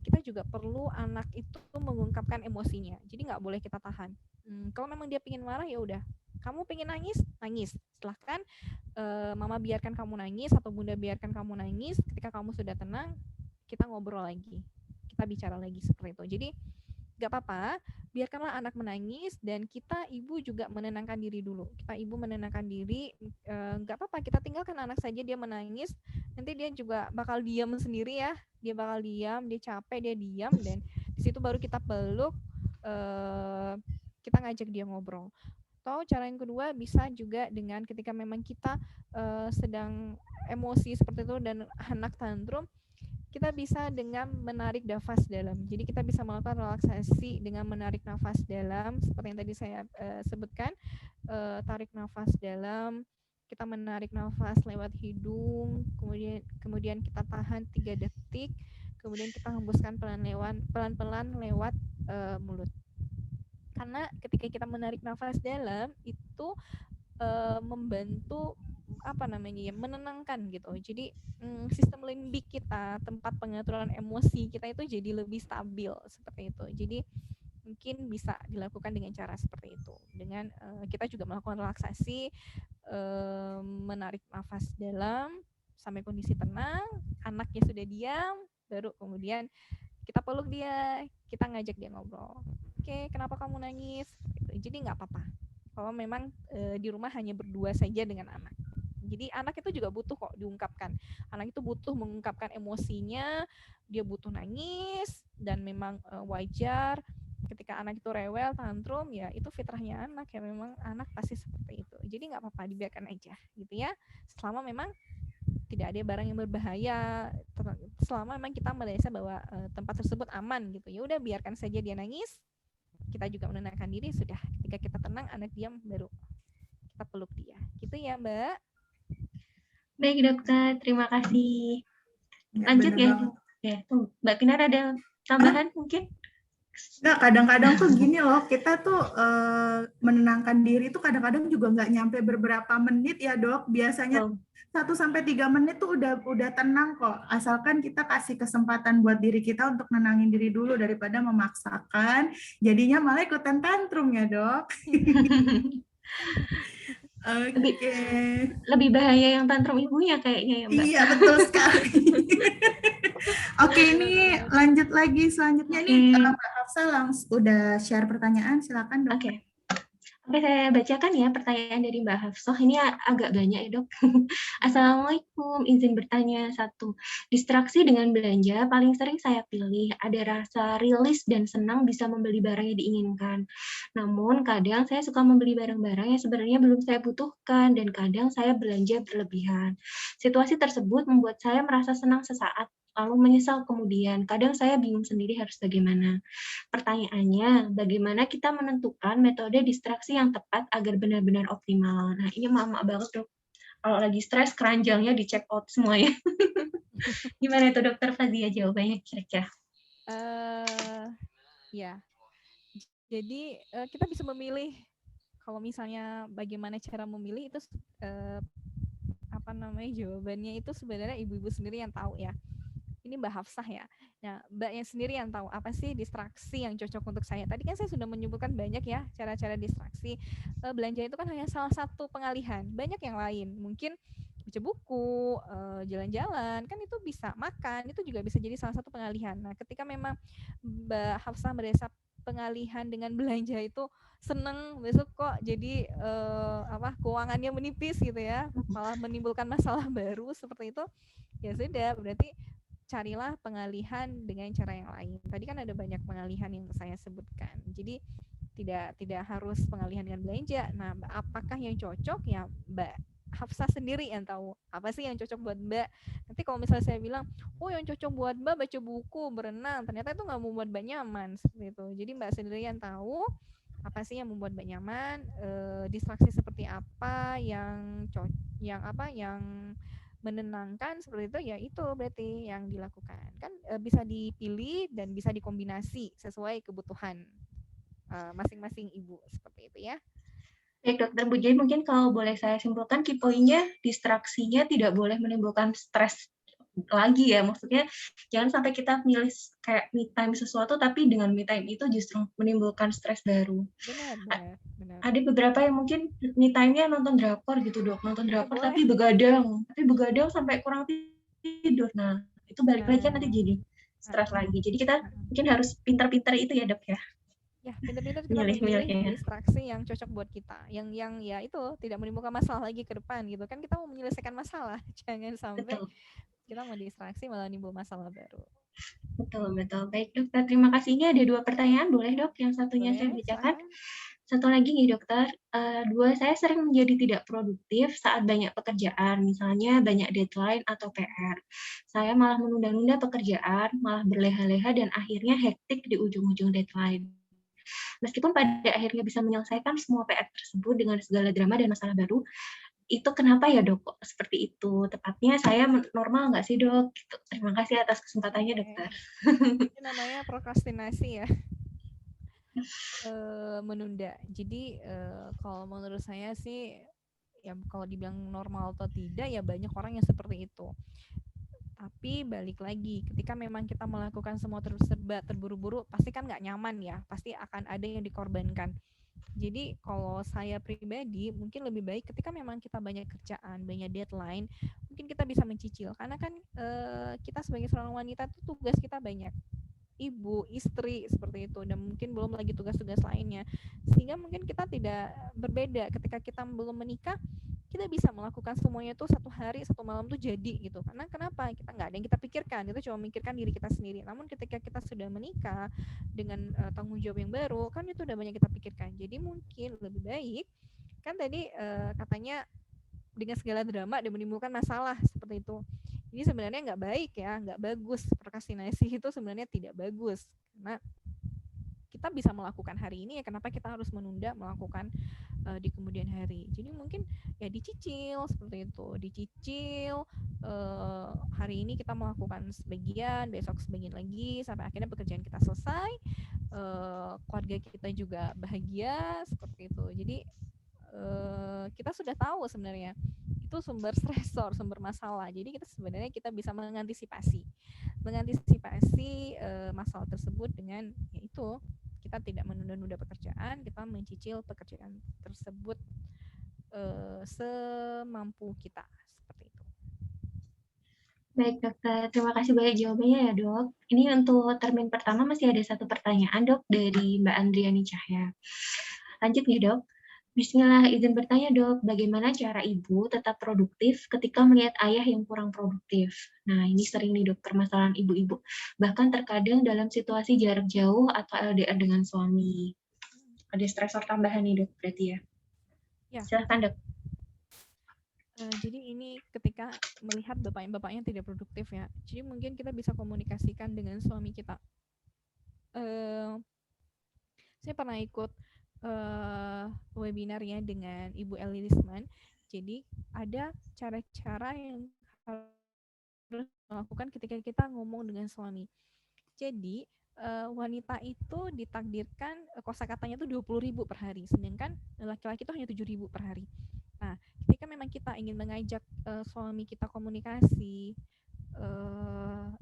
kita juga perlu anak itu mengungkapkan emosinya. Jadi nggak boleh kita tahan. Kalau memang dia pengen marah, ya udah. Kamu pengen nangis, nangis. Silahkan mama biarkan kamu nangis atau bunda biarkan kamu nangis. Ketika kamu sudah tenang, kita ngobrol lagi. Kita bicara lagi seperti itu. Jadi nggak apa-apa, biarkanlah anak menangis dan kita ibu juga menenangkan diri dulu. Kita ibu menenangkan diri, nggak apa-apa, kita tinggalkan anak saja dia menangis, nanti dia juga bakal diam sendiri ya, dia bakal diam, dia capek, dia diam, dan di situ baru kita peluk, kita ngajak dia ngobrol. Atau cara yang kedua bisa juga dengan ketika memang kita sedang emosi seperti itu dan anak tantrum, kita bisa dengan menarik nafas dalam. Jadi kita bisa melakukan relaksasi dengan menarik nafas dalam, seperti yang tadi saya sebutkan, tarik nafas dalam, kita menarik nafas lewat hidung, kemudian kita tahan 3 detik, kemudian kita hembuskan pelan-pelan lewat mulut. Karena ketika kita menarik nafas dalam itu membantu menenangkan gitu. Jadi sistem limbik kita, tempat pengaturan emosi kita itu jadi lebih stabil seperti itu. Jadi mungkin bisa dilakukan dengan cara seperti itu. Dengan kita juga melakukan relaksasi, menarik nafas dalam sampai kondisi tenang, anaknya sudah diam, baru kemudian kita peluk dia, kita ngajak dia ngobrol. Oke, kenapa kamu nangis? Jadi nggak apa-apa. Kalau memang di rumah hanya berdua saja dengan anak. Jadi anak itu juga butuh kok diungkapkan. Anak itu butuh mengungkapkan emosinya, dia butuh nangis, dan memang wajar ketika anak itu rewel, tantrum, ya itu fitrahnya anak, ya memang anak pasti seperti itu. Jadi nggak apa-apa, dibiarkan aja gitu ya. Selama memang tidak ada barang yang berbahaya, selama memang kita merasa bahwa tempat tersebut aman gitu. Ya udah biarkan saja dia nangis, kita juga menenangkan diri, sudah. Ketika kita tenang, anak diam, baru kita peluk dia. Gitu ya, Mbak. Baik, dokter. Terima kasih. Lanjut ya. Ya, tuh. Mbak Pinar ada tambahan mungkin? Nggak, kadang-kadang tuh gini loh, kita tuh menenangkan diri tuh kadang-kadang juga nggak nyampe beberapa menit ya dok. Biasanya 1 sampai 3 menit tuh udah tenang kok. Asalkan kita kasih kesempatan buat diri kita untuk nenangin diri dulu daripada memaksakan. Jadinya malah ikutan tantrum ya dok. Lebih Oke. lebih bahaya yang tantrum ibunya kayaknya ya Mbak. Iya betul sekali. Oke, ini lanjut lagi selanjutnya nih Mbak Hafsa langsung udah share pertanyaan, silakan dok. Oke, saya bacakan ya pertanyaan dari Mbak Hafsah. Ini agak banyak ya dok. Assalamualaikum, izin bertanya satu. Distraksi dengan belanja paling sering saya pilih. Ada rasa rilis dan senang bisa membeli barang yang diinginkan. Namun kadang saya suka membeli barang-barang yang sebenarnya belum saya butuhkan dan kadang saya belanja berlebihan. Situasi tersebut membuat saya merasa senang sesaat, lalu menyesal kemudian. Kadang saya bingung sendiri harus bagaimana. Pertanyaannya, bagaimana kita menentukan metode distraksi yang tepat agar benar-benar optimal? Nah, ini mama banget dok. Kalau lagi stres, keranjangnya di check out semuanya. Gimana itu dokter Fazia jawabannya kira-kira? Ya, jadi kita bisa memilih. Kalau misalnya bagaimana cara memilih itu jawabannya itu sebenarnya ibu-ibu sendiri yang tahu ya. Ini Mbak Hafsah ya. Nah, Mbaknya sendiri yang tahu apa sih distraksi yang cocok untuk saya. Tadi kan saya sudah menyebutkan banyak ya cara-cara distraksi. Belanja itu kan hanya salah satu pengalihan. Banyak yang lain. Mungkin baca buku, jalan-jalan, kan itu bisa makan, itu juga bisa jadi salah satu pengalihan. Nah, ketika memang Mbak Hafsah merasa pengalihan dengan belanja itu seneng, besok kok jadi keuangannya menipis gitu ya, malah menimbulkan masalah baru seperti itu, ya sudah, berarti carilah pengalihan dengan cara yang lain. Tadi kan ada banyak pengalihan yang saya sebutkan. Jadi tidak harus pengalihan dengan belanja. Nah, apakah yang cocok ya Mbak Hafsah sendiri yang tahu apa sih yang cocok buat Mbak. Nanti kalau misalnya saya bilang, oh yang cocok buat Mbak baca buku, berenang, ternyata itu nggak membuat Mbak nyaman seperti itu. Jadi Mbak sendiri yang tahu apa sih yang membuat Mbak nyaman, distraksi seperti apa yang menenangkan seperti itu, ya itu berarti yang dilakukan kan, bisa dipilih dan bisa dikombinasi sesuai kebutuhan masing-masing ibu seperti itu ya. Baik dokter Bu, jadi mungkin kalau boleh saya simpulkan key point-nya, distraksinya tidak boleh menimbulkan stres lagi ya, maksudnya jangan sampai kita milih kayak me time sesuatu tapi dengan me time itu justru menimbulkan stres baru. Benar. Ada beberapa yang mungkin me time-nya nonton drakor gitu dok, nonton drakor tapi begadang sampai kurang tidur. Nah, itu balik lagi kan nanti jadi stres lagi. Jadi kita mungkin harus pintar-pintar itu ya dok ya. Ya, pintar-pintar kita memilih distraksi yang cocok buat kita, yang ya itu tidak menimbulkan masalah lagi ke depan gitu kan. Kita mau menyelesaikan masalah, jangan sampai kita mau distraksi malah nimbul masalah baru. Betul. Baik dokter, terima kasih. Ini ada 2 pertanyaan, boleh dok? Yang satunya saya bacakan. Satu lagi nih dokter, saya sering menjadi tidak produktif saat banyak pekerjaan, misalnya banyak deadline atau PR. Saya malah menunda-nunda pekerjaan, malah berleha-leha dan akhirnya hektik di ujung-ujung deadline. Meskipun pada akhirnya bisa menyelesaikan semua PR tersebut dengan segala drama dan masalah baru, itu kenapa ya dok kok seperti itu? Tepatnya saya normal nggak sih dok? Gitu. Terima kasih atas kesempatannya dokter. Itu namanya prokrastinasi ya. Menunda. Jadi kalau menurut saya sih, ya kalau dibilang normal atau tidak, ya banyak orang yang seperti itu. Tapi balik lagi, ketika memang kita melakukan semua serba terburu-buru, pasti kan nggak nyaman ya, pasti akan ada yang dikorbankan. Jadi kalau saya pribadi, mungkin lebih baik ketika memang kita banyak kerjaan, banyak deadline, mungkin kita bisa mencicil. Karena kan kita sebagai seorang wanita tuh tugas kita banyak. Ibu, istri, seperti itu. Dan mungkin belum lagi tugas-tugas lainnya. Sehingga mungkin kita tidak berbeda ketika kita belum menikah, kita bisa melakukan semuanya tuh 1 hari 1 malam tuh jadi gitu. Karena kenapa? Kita nggak ada yang kita pikirkan, kita cuma memikirkan diri kita sendiri. Namun ketika kita sudah menikah dengan tanggung jawab yang baru, kan itu udah banyak kita pikirkan. Jadi mungkin lebih baik, kan tadi katanya dengan segala drama dan menimbulkan masalah seperti itu. Ini sebenarnya nggak baik ya, nggak bagus. Prokrastinasi itu sebenarnya tidak bagus karena kita bisa melakukan hari ini, ya kenapa kita harus menunda melakukan di kemudian hari. Jadi mungkin ya dicicil seperti itu, dicicil hari ini kita melakukan sebagian, besok sebagian lagi sampai akhirnya pekerjaan kita selesai, keluarga kita juga bahagia seperti itu. Jadi kita sudah tahu sebenarnya itu sumber stresor, sumber masalah. Jadi kita bisa mengantisipasi masalah tersebut dengan yaitu kita tidak menunda-nunda pekerjaan, kita mencicil pekerjaan tersebut semampu kita seperti itu. Baik dokter, terima kasih banyak jawabannya ya dok. Ini untuk termin pertama masih ada satu pertanyaan dok dari Mbak Andriani Cahya. Lanjut ya dok. Bismillah, izin bertanya dok, bagaimana cara ibu tetap produktif ketika melihat ayah yang kurang produktif? Nah ini sering nih dok, permasalahan ibu-ibu. Bahkan terkadang dalam situasi jarak jauh atau LDR dengan suami. Ada stresor tambahan nih dok berarti ya? Ya. Silahkan dok. Jadi ini ketika melihat bapaknya tidak produktif ya. Jadi mungkin kita bisa komunikasikan dengan suami kita. Saya pernah ikut webinar ya dengan Ibu Eli Lisman. Jadi ada cara-cara yang harus melakukan ketika kita ngomong dengan suami. Jadi wanita itu ditakdirkan kosakatanya itu 20.000 per hari, sedangkan laki-laki itu hanya 7.000 per hari. Nah, ketika memang kita ingin mengajak suami kita komunikasi,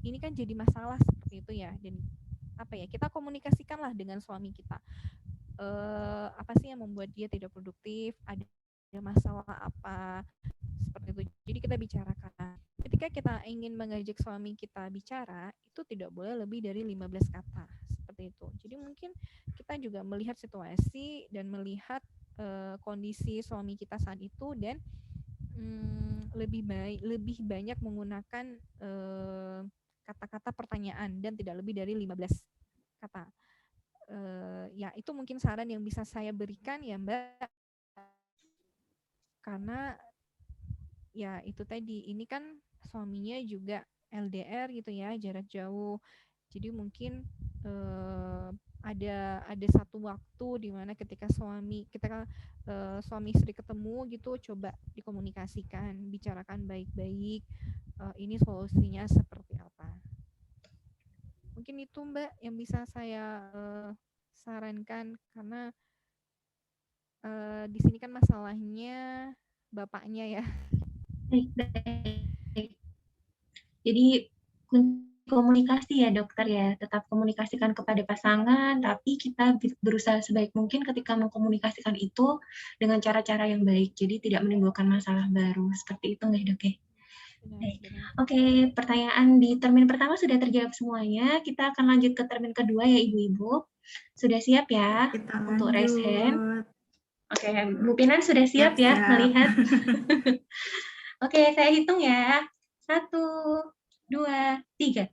ini kan jadi masalah seperti itu ya. Dan kita komunikasikanlah dengan suami kita. Apa sih yang membuat dia tidak produktif? Ada masalah apa? Seperti itu. Jadi kita bicarakan. Ketika kita ingin mengajak suami kita bicara, itu tidak boleh lebih dari 15 kata. Seperti itu. Jadi mungkin kita juga melihat situasi dan melihat kondisi suami kita saat itu dan lebih banyak menggunakan kata-kata pertanyaan dan tidak lebih dari 15 kata. Ya itu mungkin saran yang bisa saya berikan ya Mbak, karena ya itu tadi, ini kan suaminya juga LDR gitu ya, jarak jauh. Jadi mungkin ada satu waktu di mana ketika suami istri ketemu gitu, coba dikomunikasikan, bicarakan baik-baik, ini solusinya seperti apa. Mungkin itu Mbak yang bisa saya sarankan, karena di sini kan masalahnya bapaknya ya. Baik. Jadi komunikasi ya dokter ya, tetap komunikasikan kepada pasangan, tapi kita berusaha sebaik mungkin ketika mengkomunikasikan itu dengan cara-cara yang baik, jadi tidak menimbulkan masalah baru. Seperti itu nggak dok ya? Baik. Oke, pertanyaan di termin pertama sudah terjawab semuanya. Kita akan lanjut ke termin kedua ya ibu-ibu. Sudah siap ya Kita untuk raise hand? lanjut. Oke, Bu Pinan sudah siap ya melihat? Oke, saya hitung ya. 1, 2, 3.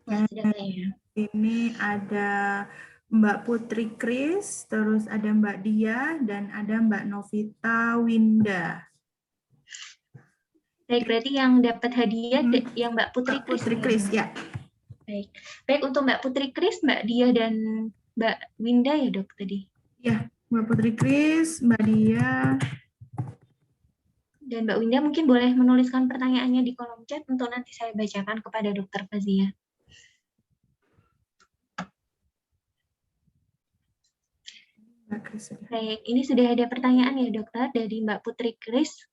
Nah, sudah ya. Ini ada Mbak Putri Kris, terus ada Mbak Dia, dan ada Mbak Novita Winda. Baik, berarti yang dapat hadiah yang Mbak Putri Kris. Putri Kris, ya. Baik, untuk Mbak Putri Kris, Mbak Dia, dan Mbak Winda ya dok tadi? Ya, Mbak Putri Kris, Mbak Dia. Dan Mbak Winda mungkin boleh menuliskan pertanyaannya di kolom chat untuk nanti saya bacakan kepada Dokter Fazia. Baik, ini sudah ada pertanyaan ya dokter dari Mbak Putri Kris.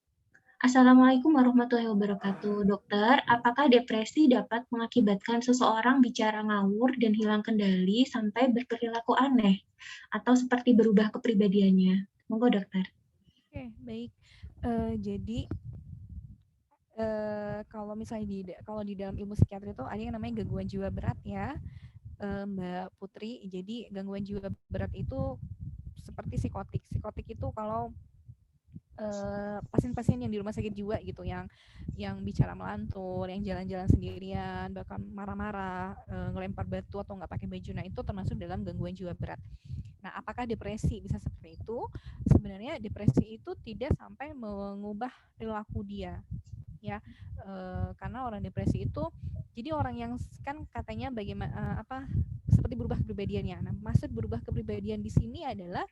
Assalamualaikum warahmatullahi wabarakatuh. Dokter, apakah depresi dapat mengakibatkan seseorang bicara ngawur dan hilang kendali sampai berperilaku aneh? Atau seperti berubah kepribadiannya? Monggo dokter. Oke, baik. Jadi, kalau misalnya kalau di dalam ilmu psikiatri itu ada yang namanya gangguan jiwa berat ya, Mbak Putri. Jadi gangguan jiwa berat itu seperti psikotik. Psikotik itu kalau pasien-pasien yang di rumah sakit jiwa gitu, yang bicara melantur, yang jalan-jalan sendirian, bahkan marah-marah, ngelempar batu atau nggak pakai baju, nah itu termasuk dalam gangguan jiwa berat. Nah, apakah depresi bisa seperti itu? Sebenarnya depresi itu tidak sampai mengubah perilaku dia, ya, karena orang depresi itu, jadi orang yang kan katanya bagaimana seperti berubah kepribadiannya. Nah, maksud berubah kepribadian di sini adalah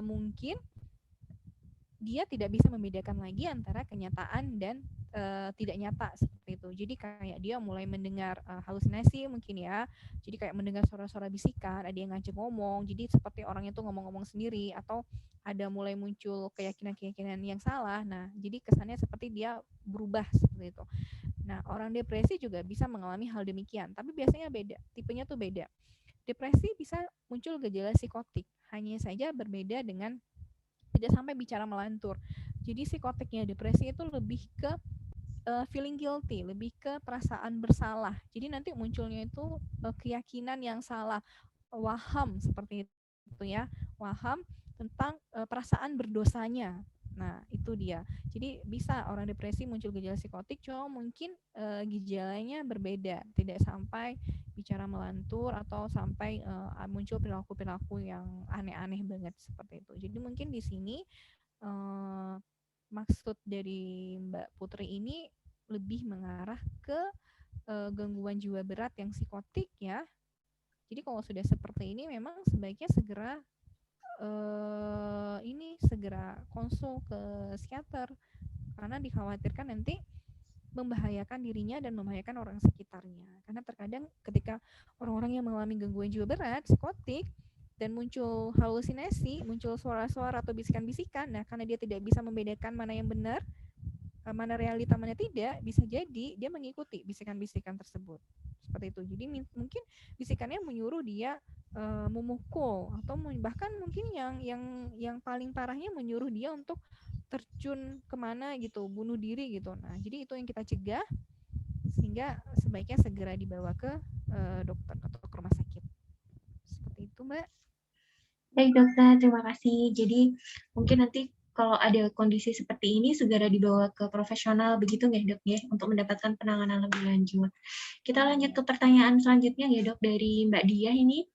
mungkin dia tidak bisa membedakan lagi antara kenyataan dan tidak nyata seperti itu. Jadi kayak dia mulai mendengar halusinasi mungkin ya. Jadi kayak mendengar suara-suara bisikan, ada yang ngajak ngomong. Jadi seperti orang itu ngomong-ngomong sendiri atau ada mulai muncul keyakinan-keyakinan yang salah. Nah, jadi kesannya seperti dia berubah seperti itu. Nah, orang depresi juga bisa mengalami hal demikian, tapi biasanya beda. Tipenya tuh beda. Depresi bisa muncul gejala psikotik, hanya saja berbeda dengan tidak sampai bicara melantur. Jadi psikotiknya depresi itu lebih ke feeling guilty, lebih ke perasaan bersalah. Jadi nanti munculnya itu keyakinan yang salah, waham seperti itu ya, waham tentang perasaan berdosanya. Nah, itu dia. Jadi bisa orang depresi muncul gejala psikotik, cuma mungkin gejalanya berbeda, tidak sampai bicara melantur atau sampai muncul perilaku-perilaku yang aneh-aneh banget seperti itu. Jadi mungkin di sini maksud dari Mbak Putri ini lebih mengarah ke gangguan jiwa berat yang psikotik ya. Jadi kalau sudah seperti ini memang sebaiknya segera segera konsul ke psikiater karena dikhawatirkan nanti membahayakan dirinya dan membahayakan orang sekitarnya. Karena terkadang ketika orang-orang yang mengalami gangguan jiwa berat, psikotik, dan muncul halusinasi, muncul suara-suara atau bisikan-bisikan, nah karena dia tidak bisa membedakan mana yang benar, mana realita, mana tidak, bisa jadi dia mengikuti bisikan-bisikan tersebut. Seperti itu. Jadi mungkin bisikannya menyuruh dia memukul atau bahkan mungkin yang paling parahnya menyuruh dia untuk terjun kemana gitu, bunuh diri gitu. Nah, jadi itu yang kita cegah sehingga sebaiknya segera dibawa ke dokter atau ke rumah sakit. Seperti itu, Mbak. Baik dokter, terima kasih. Jadi mungkin nanti kalau ada kondisi seperti ini segera dibawa ke profesional begitu nggak dok ya untuk mendapatkan penanganan lebih lanjut. Kita lanjut ke pertanyaan selanjutnya ya dok dari Mbak Dia ini.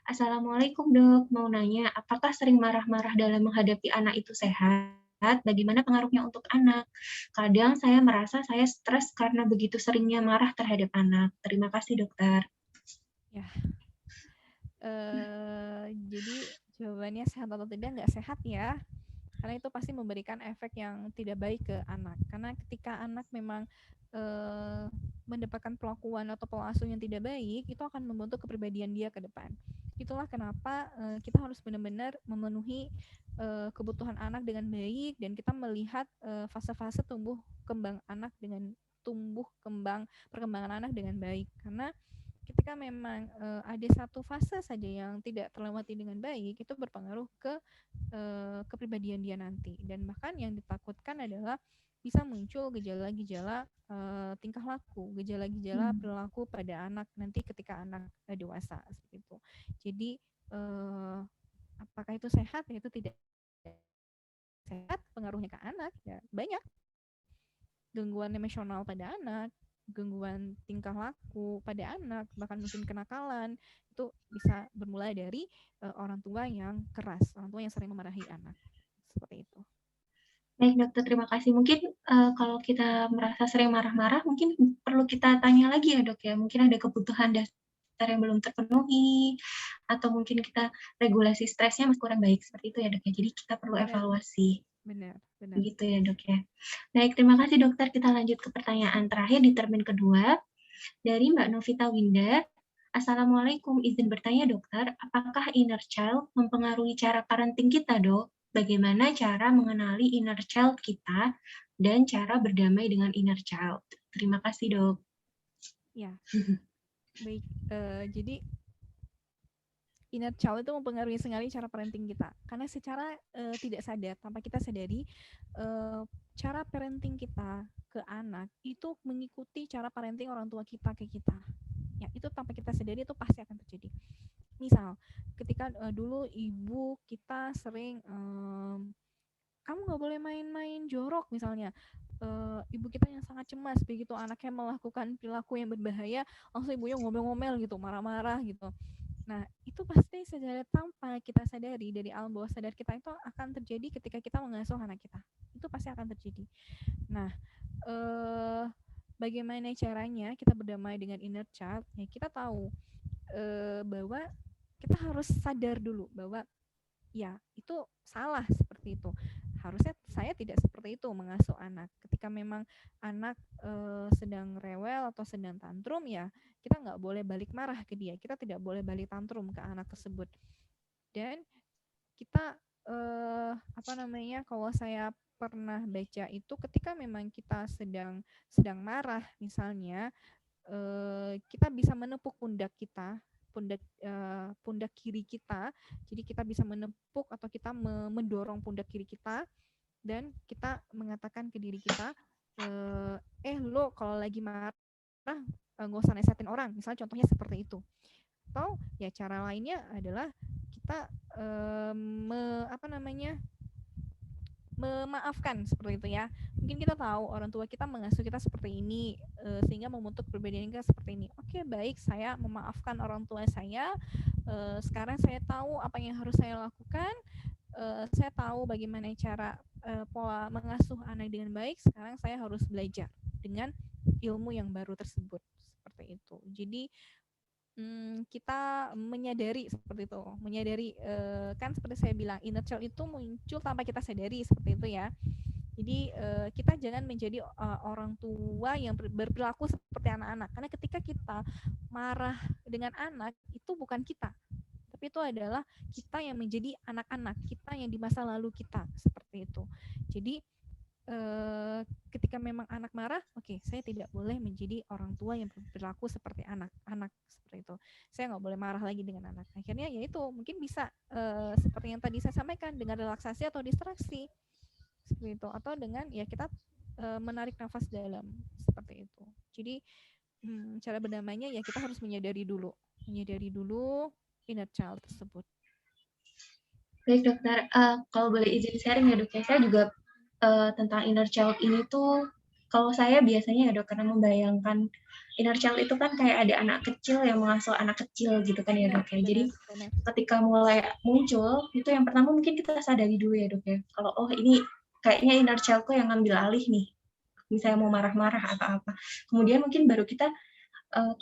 Assalamualaikum dok, mau nanya apakah sering marah-marah dalam menghadapi anak itu sehat? Bagaimana pengaruhnya untuk anak? Kadang saya merasa saya stres karena begitu seringnya marah terhadap anak. Terima kasih dokter. Ya. Jadi jawabannya sehat atau tidak nggak sehat ya. Karena itu pasti memberikan efek yang tidak baik ke anak. Karena ketika anak memang mendapatkan perlakuan atau pola asuh yang tidak baik, itu akan membentuk kepribadian dia ke depan. Itulah kenapa kita harus benar-benar memenuhi kebutuhan anak dengan baik dan kita melihat fase-fase tumbuh kembang anak dengan perkembangan anak dengan baik. Karena ketika memang ada satu fase saja yang tidak terlewati dengan baik, itu berpengaruh ke kepribadian dia nanti. Dan bahkan yang ditakutkan adalah bisa muncul gejala-gejala tingkah laku, gejala-gejala perilaku pada anak nanti ketika anak dewasa seperti itu. Jadi apakah itu sehat? Ya, itu tidak sehat. Pengaruhnya ke anak ya banyak, gangguan emosional pada anak, gangguan tingkah laku pada anak, bahkan mungkin kenakalan, itu bisa bermulai dari orang tua yang keras, orang tua yang sering memarahi anak. Seperti itu. Baik dokter, terima kasih. Mungkin kalau kita merasa sering marah-marah, mungkin perlu kita tanya lagi ya dok ya. Mungkin ada kebutuhan dasar yang belum terpenuhi, atau mungkin kita regulasi stresnya masih kurang baik. Seperti itu ya dok ya. Jadi kita perlu evaluasi. Benar. Begitu ya dok ya. Baik, terima kasih dokter. Kita lanjut ke pertanyaan terakhir di termin kedua. Dari Mbak Novita Winda. Assalamualaikum, izin bertanya dokter, apakah inner child mempengaruhi cara parenting kita dok? Bagaimana cara mengenali inner child kita dan cara berdamai dengan inner child? Terima kasih dok. Ya, baik. Jadi inner child itu mempengaruhi sekali cara parenting kita. Karena secara tidak sadar, tanpa kita sadari, cara parenting kita ke anak itu mengikuti cara parenting orang tua kita ke kita. Ya, itu tanpa kita sadari itu pasti akan terjadi. Misal, ketika dulu ibu kita sering kamu nggak boleh main-main jorok misalnya, ibu kita yang sangat cemas begitu anaknya melakukan perilaku yang berbahaya, langsung ibunya ngomel-ngomel gitu, marah-marah gitu. Nah, itu pasti secara tanpa kita sadari dari alam bawah sadar kita itu akan terjadi ketika kita mengasuh anak kita. Itu pasti akan terjadi. Nah, bagaimana caranya kita berdamai dengan inner child? Ya, kita tahu bahwa kita harus sadar dulu bahwa ya itu salah seperti itu. Harusnya saya tidak seperti itu mengasuh anak. Ketika memang anak sedang rewel atau sedang tantrum, ya kita nggak boleh balik marah ke dia. Kita tidak boleh balik tantrum ke anak tersebut. Dan kita kalau saya pernah baca itu, ketika memang kita sedang marah misalnya, kita bisa menepuk pundak kita, pundak kiri kita. Jadi kita bisa menepuk atau kita mendorong pundak kiri kita, dan kita mengatakan ke diri kita, lo kalau lagi marah nggak usah nasehatin orang, misalnya contohnya seperti itu. Atau ya cara lainnya adalah kita memaafkan seperti itu ya. Mungkin kita tahu orang tua kita mengasuh kita seperti ini, sehingga membentuk perbedaan kita seperti ini. Oke, baik, saya memaafkan orang tua saya. Sekarang saya tahu apa yang harus saya lakukan. Saya tahu bagaimana cara pola mengasuh anak dengan baik. Sekarang saya harus belajar dengan ilmu yang baru tersebut, seperti itu. Jadi kita menyadari seperti itu, kan seperti saya bilang, inner child itu muncul tanpa kita sadari, seperti itu ya. Jadi kita jangan menjadi orang tua yang berperilaku seperti anak-anak, karena ketika kita marah dengan anak, itu bukan kita, tapi itu adalah kita yang menjadi anak-anak kita yang di masa lalu kita, seperti itu. Jadi ketika memang anak marah, oke, saya tidak boleh menjadi orang tua yang berperilaku seperti anak-anak, seperti itu. Saya nggak boleh marah lagi dengan anak. Akhirnya ya itu mungkin bisa seperti yang tadi saya sampaikan, dengan relaksasi atau distraksi, seperti itu, atau dengan ya kita menarik nafas dalam, seperti itu. Jadi cara berdamainya ya kita harus menyadari dulu inner child tersebut. Baik dokter, kalau boleh izin sharing ya dok, saya juga tentang inner child ini tuh, kalau saya biasanya ya dok, karena membayangkan inner child itu kan kayak ada anak kecil yang mengasuh anak kecil gitu kan ya dok ya. Jadi ketika mulai muncul, itu yang pertama mungkin kita sadari dulu ya dok ya, kalau oh ini kayaknya inner childku yang ngambil alih nih, misalnya mau marah-marah atau apa. Kemudian mungkin baru kita,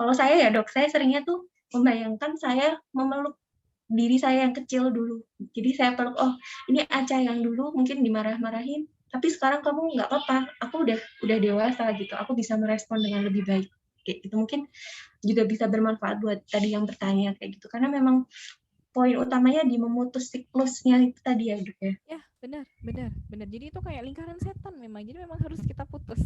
kalau saya ya dok, saya seringnya tuh membayangkan saya memeluk diri saya yang kecil dulu. Jadi saya peluk, oh ini Aca yang dulu mungkin dimarah-marahin, tapi sekarang kamu nggak apa-apa, aku udah dewasa gitu, aku bisa merespon dengan lebih baik. Kayak gitu mungkin juga bisa bermanfaat buat tadi yang bertanya kayak gitu, karena memang poin utamanya di memutus siklusnya itu tadi ya dok ya. Ya benar. Jadi itu kayak lingkaran setan memang. Jadi memang harus kita putus.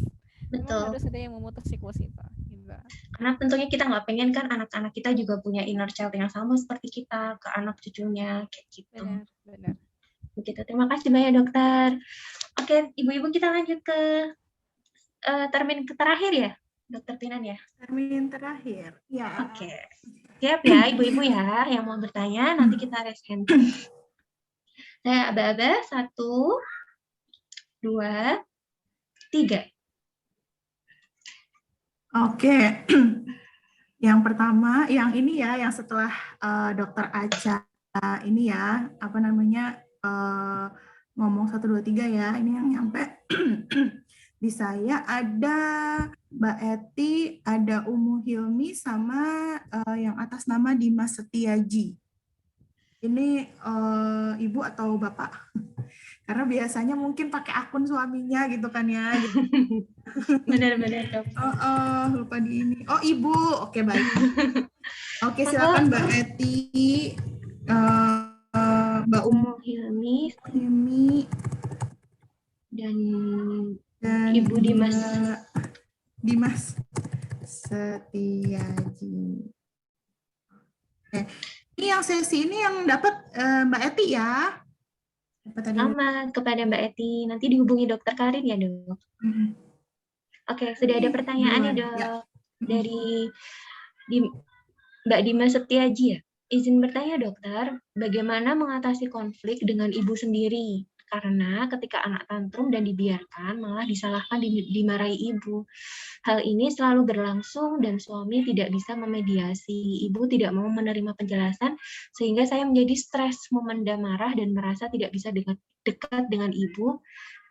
Betul. Memang harus ada yang memutus siklus itu. Gitu. Karena tentunya kita nggak pengen kan anak-anak kita juga punya inner child yang sama seperti kita ke anak cucunya kayak gitu. Benar. Begitu. Terima kasih banyak dokter. Oke, ibu-ibu kita lanjut ke termin terakhir ya, dokter Pinan ya. Termin terakhir. Ya. Oke. Siap ya ibu-ibu ya yang mau bertanya, nanti kita raise hand. Saya aba-aba, 1, 2, 3. Oke. Yang pertama, yang ini ya, yang setelah Dokter Aca ini ya, ngomong 1, 2, 3 ya, ini yang nyampe di saya ada Mbak Eti, ada Umu Hilmi, sama yang atas nama Dimas Setiaji. Ini ibu atau bapak? Karena biasanya mungkin pakai akun suaminya gitu kan ya. Benar-benar dok. Lupa di ini. Oh ibu, oke baik. Oke silakan Mbak Eti, Mbak Umu Hilmi, dan Ibu Dimas. Dimas Setiaji. Oke. Ini yang sesi ini yang dapat Mbak Eti ya. Selamat kepada Mbak Eti. Nanti dihubungi Dokter Karin ya dok. Oke, sudah ada pertanyaan nih dok ya. Dari Mbak Dimas Setiaji ya. Izin bertanya dokter, bagaimana mengatasi konflik dengan ibu sendiri? Karena ketika anak tantrum dan dibiarkan, malah disalahkan, dimarahi ibu. Hal ini selalu berlangsung dan suami tidak bisa memediasi. Ibu tidak mau menerima penjelasan, sehingga saya menjadi stres, memendam marah, dan merasa tidak bisa dekat dengan ibu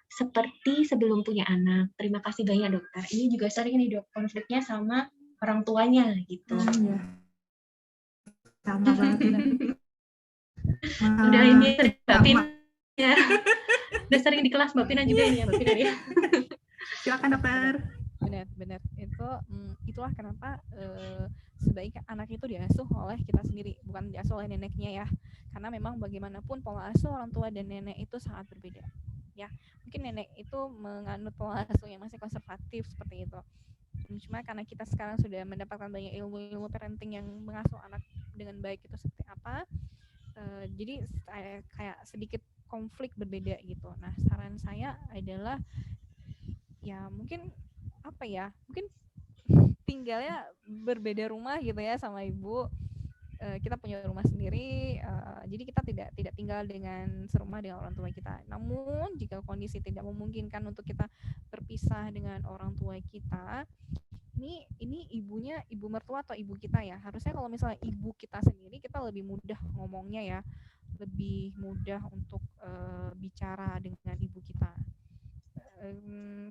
seperti sebelum punya anak. Terima kasih banyak dokter. Ini juga sering nih dok, konfliknya sama orang tuanya gitu. Sama banget. Udah ini Mbak Pin Sama. ya. Udah sering di kelas Mbak Pina juga ini ya Mbak Pina ya. Silakan dokter. Benar itulah kenapa sebaiknya anak itu diasuh oleh kita sendiri, bukan diasuh oleh neneknya ya, karena memang bagaimanapun pola asuh orang tua dan nenek itu sangat berbeda ya. Mungkin nenek itu menganut pola asuh yang masih konservatif seperti itu, cuma karena kita sekarang sudah mendapatkan banyak ilmu parenting yang mengasuh anak dengan baik itu seperti apa, jadi kayak sedikit konflik berbeda gitu. Nah, saran saya adalah ya mungkin mungkin tinggalnya berbeda rumah gitu ya sama ibu. Kita punya rumah sendiri, jadi kita tidak tinggal dengan serumah dengan orang tua kita. Namun jika kondisi tidak memungkinkan untuk kita berpisah dengan orang tua kita, ini ibu mertua atau ibu kita ya, harusnya kalau misalnya ibu kita sendiri, kita lebih mudah ngomongnya ya, lebih mudah untuk bicara dengan ibu kita.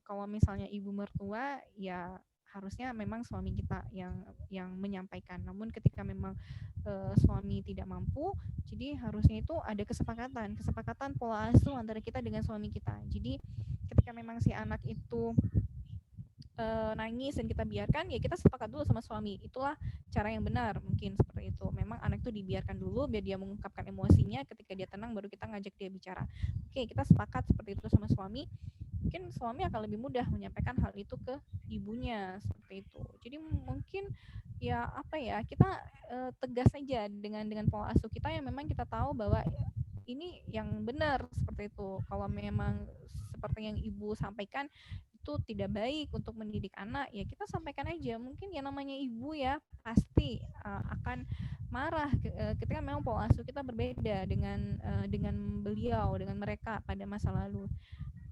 Kalau misalnya ibu mertua ya harusnya memang suami kita yang menyampaikan. Namun ketika memang suami tidak mampu, jadi harusnya itu ada kesepakatan pola asuh antara kita dengan suami kita. Jadi ketika memang si anak itu nangis dan kita biarkan, ya kita sepakat dulu sama suami, itulah cara yang benar, mungkin seperti itu. Memang anak itu dibiarkan dulu biar dia mengungkapkan emosinya, ketika dia tenang baru kita ngajak dia bicara. Oke, kita sepakat seperti itu sama suami, mungkin suami akan lebih mudah menyampaikan hal itu ke ibunya seperti itu. Jadi mungkin ya kita tegas saja dengan pola asuh kita yang memang kita tahu bahwa ini yang benar seperti itu. Kalau memang seperti yang ibu sampaikan itu tidak baik untuk mendidik anak, ya kita sampaikan aja. Mungkin yang namanya ibu ya pasti akan marah ketika memang pola asuh kita berbeda dengan beliau, dengan mereka pada masa lalu.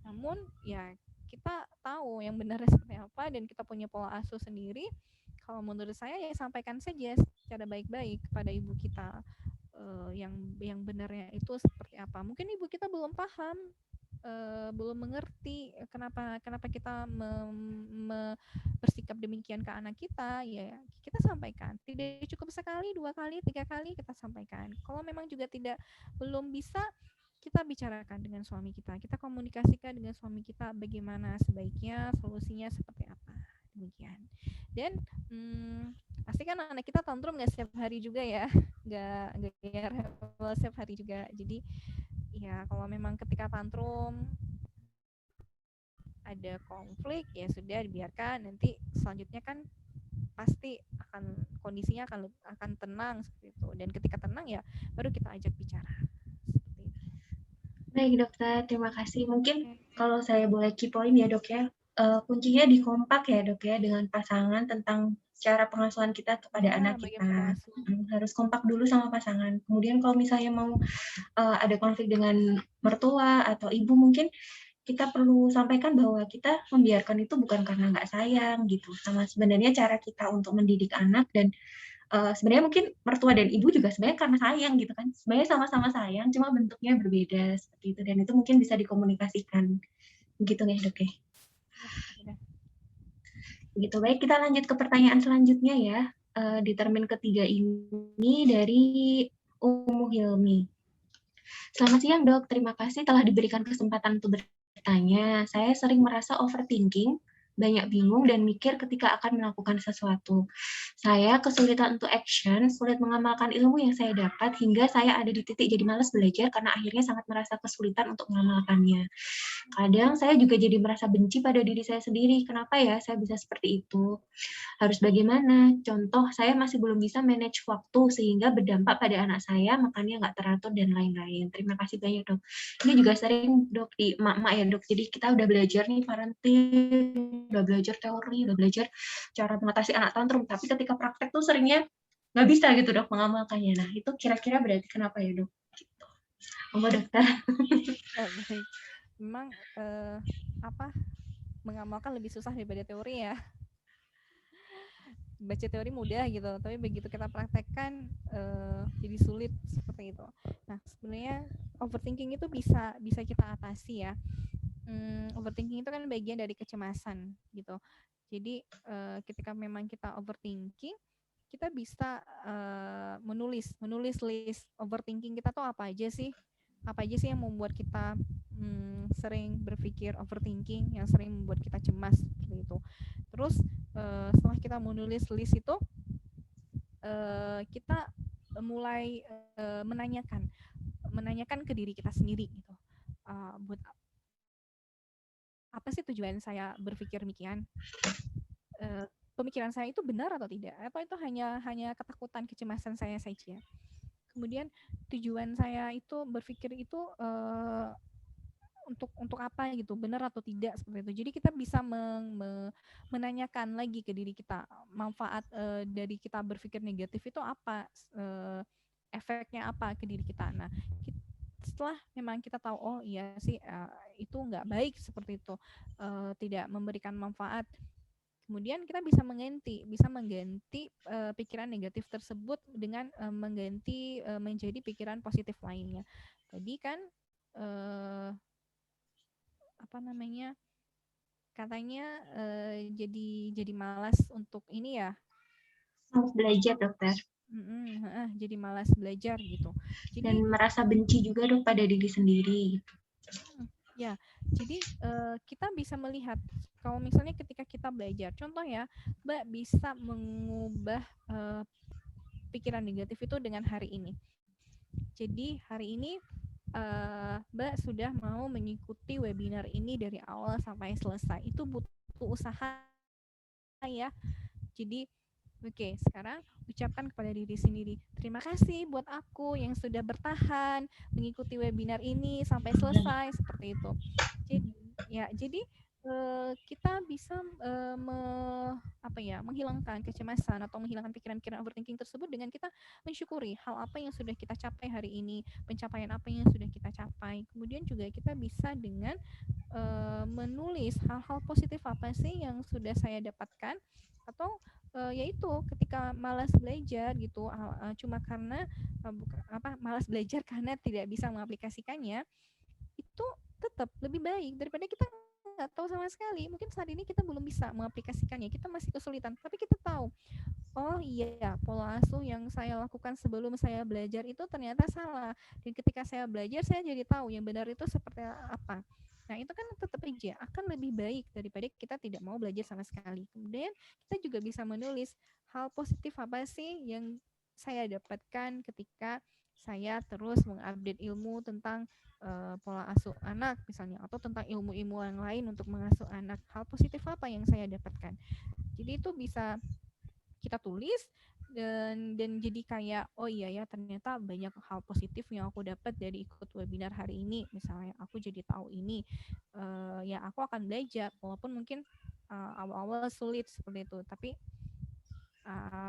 Namun ya kita tahu yang benarnya seperti apa dan kita punya pola asuh sendiri. Kalau menurut saya ya sampaikan saja secara baik-baik kepada ibu kita yang benarnya itu seperti apa. Mungkin ibu kita belum paham, belum mengerti kenapa kita bersikap demikian ke anak kita, ya kita sampaikan. Tidak cukup sekali, 2 kali, 3 kali kita sampaikan. Kalau memang juga belum bisa, kita bicarakan dengan suami kita komunikasikan dengan suami kita bagaimana sebaiknya, solusinya seperti apa, demikian. Dan pasti kan anak kita tantrum nggak setiap hari juga ya, nggak setiap hari juga. Jadi ya kalau memang ketika tantrum ada konflik, ya sudah dibiarkan, nanti selanjutnya kan pasti kondisinya akan tenang seperti itu. Dan ketika tenang ya baru kita ajak bicara. Seperti itu. Baik dokter, terima kasih. Mungkin kalau saya boleh key point ya dok ya, kuncinya di kompak ya dok ya dengan pasangan tentang cara pengasuhan kita kepada anak kita. Harus kompak dulu sama pasangan. Kemudian kalau misalnya mau ada konflik dengan mertua atau ibu, mungkin kita perlu sampaikan bahwa kita membiarkan itu bukan karena nggak sayang gitu, sama sebenarnya cara kita untuk mendidik anak. Dan sebenarnya mungkin mertua dan ibu juga sebenarnya karena sayang gitu kan, sebenarnya sama-sama sayang, cuma bentuknya berbeda seperti itu, dan itu mungkin bisa dikomunikasikan begitu ya dok ya. Begitu. Baik, kita lanjut ke pertanyaan selanjutnya ya, di termin ketiga ini dari Umu Hilmi. Selamat siang dok, terima kasih telah diberikan kesempatan untuk bertanya. Saya sering merasa overthinking, banyak bingung dan mikir ketika akan melakukan sesuatu. Saya kesulitan untuk action, sulit mengamalkan ilmu yang saya dapat, hingga saya ada di titik jadi malas belajar karena akhirnya sangat merasa kesulitan untuk mengamalkannya. Kadang saya juga jadi merasa benci pada diri saya sendiri. Kenapa ya saya bisa seperti itu? Harus bagaimana? Contoh, saya masih belum bisa manage waktu sehingga berdampak pada anak saya, makanya nggak teratur dan lain-lain. Terima kasih banyak dok. Ini juga sering dok di emak-emak ya dok. Jadi kita udah belajar nih parenting, udah belajar teori, udah belajar cara mengatasi anak tantrum. Tapi ketika praktek tuh seringnya nggak bisa gitu dok mengamalkannya. Nah itu kira-kira berarti kenapa ya dok? Gitu. Monggo dokter. Baik. Memang mengamalkan lebih susah daripada teori ya. Baca teori mudah gitu, tapi begitu kita praktekkan jadi sulit seperti itu. Nah sebenarnya overthinking itu bisa kita atasi ya. Overthinking itu kan bagian dari kecemasan gitu. Jadi ketika memang kita overthinking, kita bisa menulis list overthinking kita tuh apa aja sih yang membuat kita sering berpikir overthinking, yang sering membuat kita cemas seperti itu. Terus setelah kita menulis list itu, kita mulai menanyakan ke diri kita sendiri gitu. Buat apa sih tujuan saya berpikir demikian? Pemikiran saya itu benar atau tidak? Atau itu hanya ketakutan, kecemasan saya saja? Kemudian tujuan saya itu berpikir itu untuk apa gitu, benar atau tidak seperti itu. Jadi kita bisa menanyakan lagi ke diri kita, manfaat dari kita berpikir negatif itu apa, efeknya apa ke diri kita. Nah, setelah memang kita tahu, oh iya sih itu nggak baik seperti itu, tidak memberikan manfaat. Kemudian kita bisa mengganti pikiran negatif tersebut dengan mengganti menjadi pikiran positif lainnya. Tadi kan katanya jadi malas untuk ini ya. Malas belajar, dokter. Jadi malas belajar gitu. Dan merasa benci juga dok pada diri sendiri. Ya, jadi kita bisa melihat kalau misalnya ketika kita belajar, contoh ya, Mbak bisa mengubah pikiran negatif itu dengan hari ini. Jadi hari ini Mbak sudah mau mengikuti webinar ini dari awal sampai selesai. Itu butuh usaha ya. Jadi oke, sekarang ucapkan kepada diri sendiri, terima kasih buat aku yang sudah bertahan mengikuti webinar ini sampai selesai, seperti itu. Jadi kita bisa menghilangkan kecemasan atau menghilangkan pikiran-pikiran overthinking tersebut dengan kita mensyukuri hal apa yang sudah kita capai hari ini, pencapaian apa yang sudah kita capai. Kemudian juga kita bisa dengan menulis hal-hal positif apa sih yang sudah saya dapatkan, atau yaitu ketika malas belajar gitu, cuma karena malas belajar karena tidak bisa mengaplikasikannya, itu tetap lebih baik daripada kita nggak tahu sama sekali. Mungkin saat ini kita belum bisa mengaplikasikannya, kita masih kesulitan, tapi kita tahu, oh iya, pola asuh yang saya lakukan sebelum saya belajar itu ternyata salah, dan ketika saya belajar saya jadi tahu yang benar itu seperti apa. Nah, itu kan tetap aja akan lebih baik daripada kita tidak mau belajar sama sekali. Kemudian kita juga bisa menulis hal positif apa sih yang saya dapatkan ketika saya terus mengupdate ilmu tentang pola asuh anak misalnya, atau tentang ilmu-ilmu yang lain untuk mengasuh anak. Hal positif apa yang saya dapatkan? Jadi itu bisa kita tulis dan jadi kayak, oh iya ya, ternyata banyak hal positif yang aku dapat dari ikut webinar hari ini. Misalnya aku jadi tahu ini, ya aku akan belajar walaupun mungkin awal-awal sulit seperti itu, tapi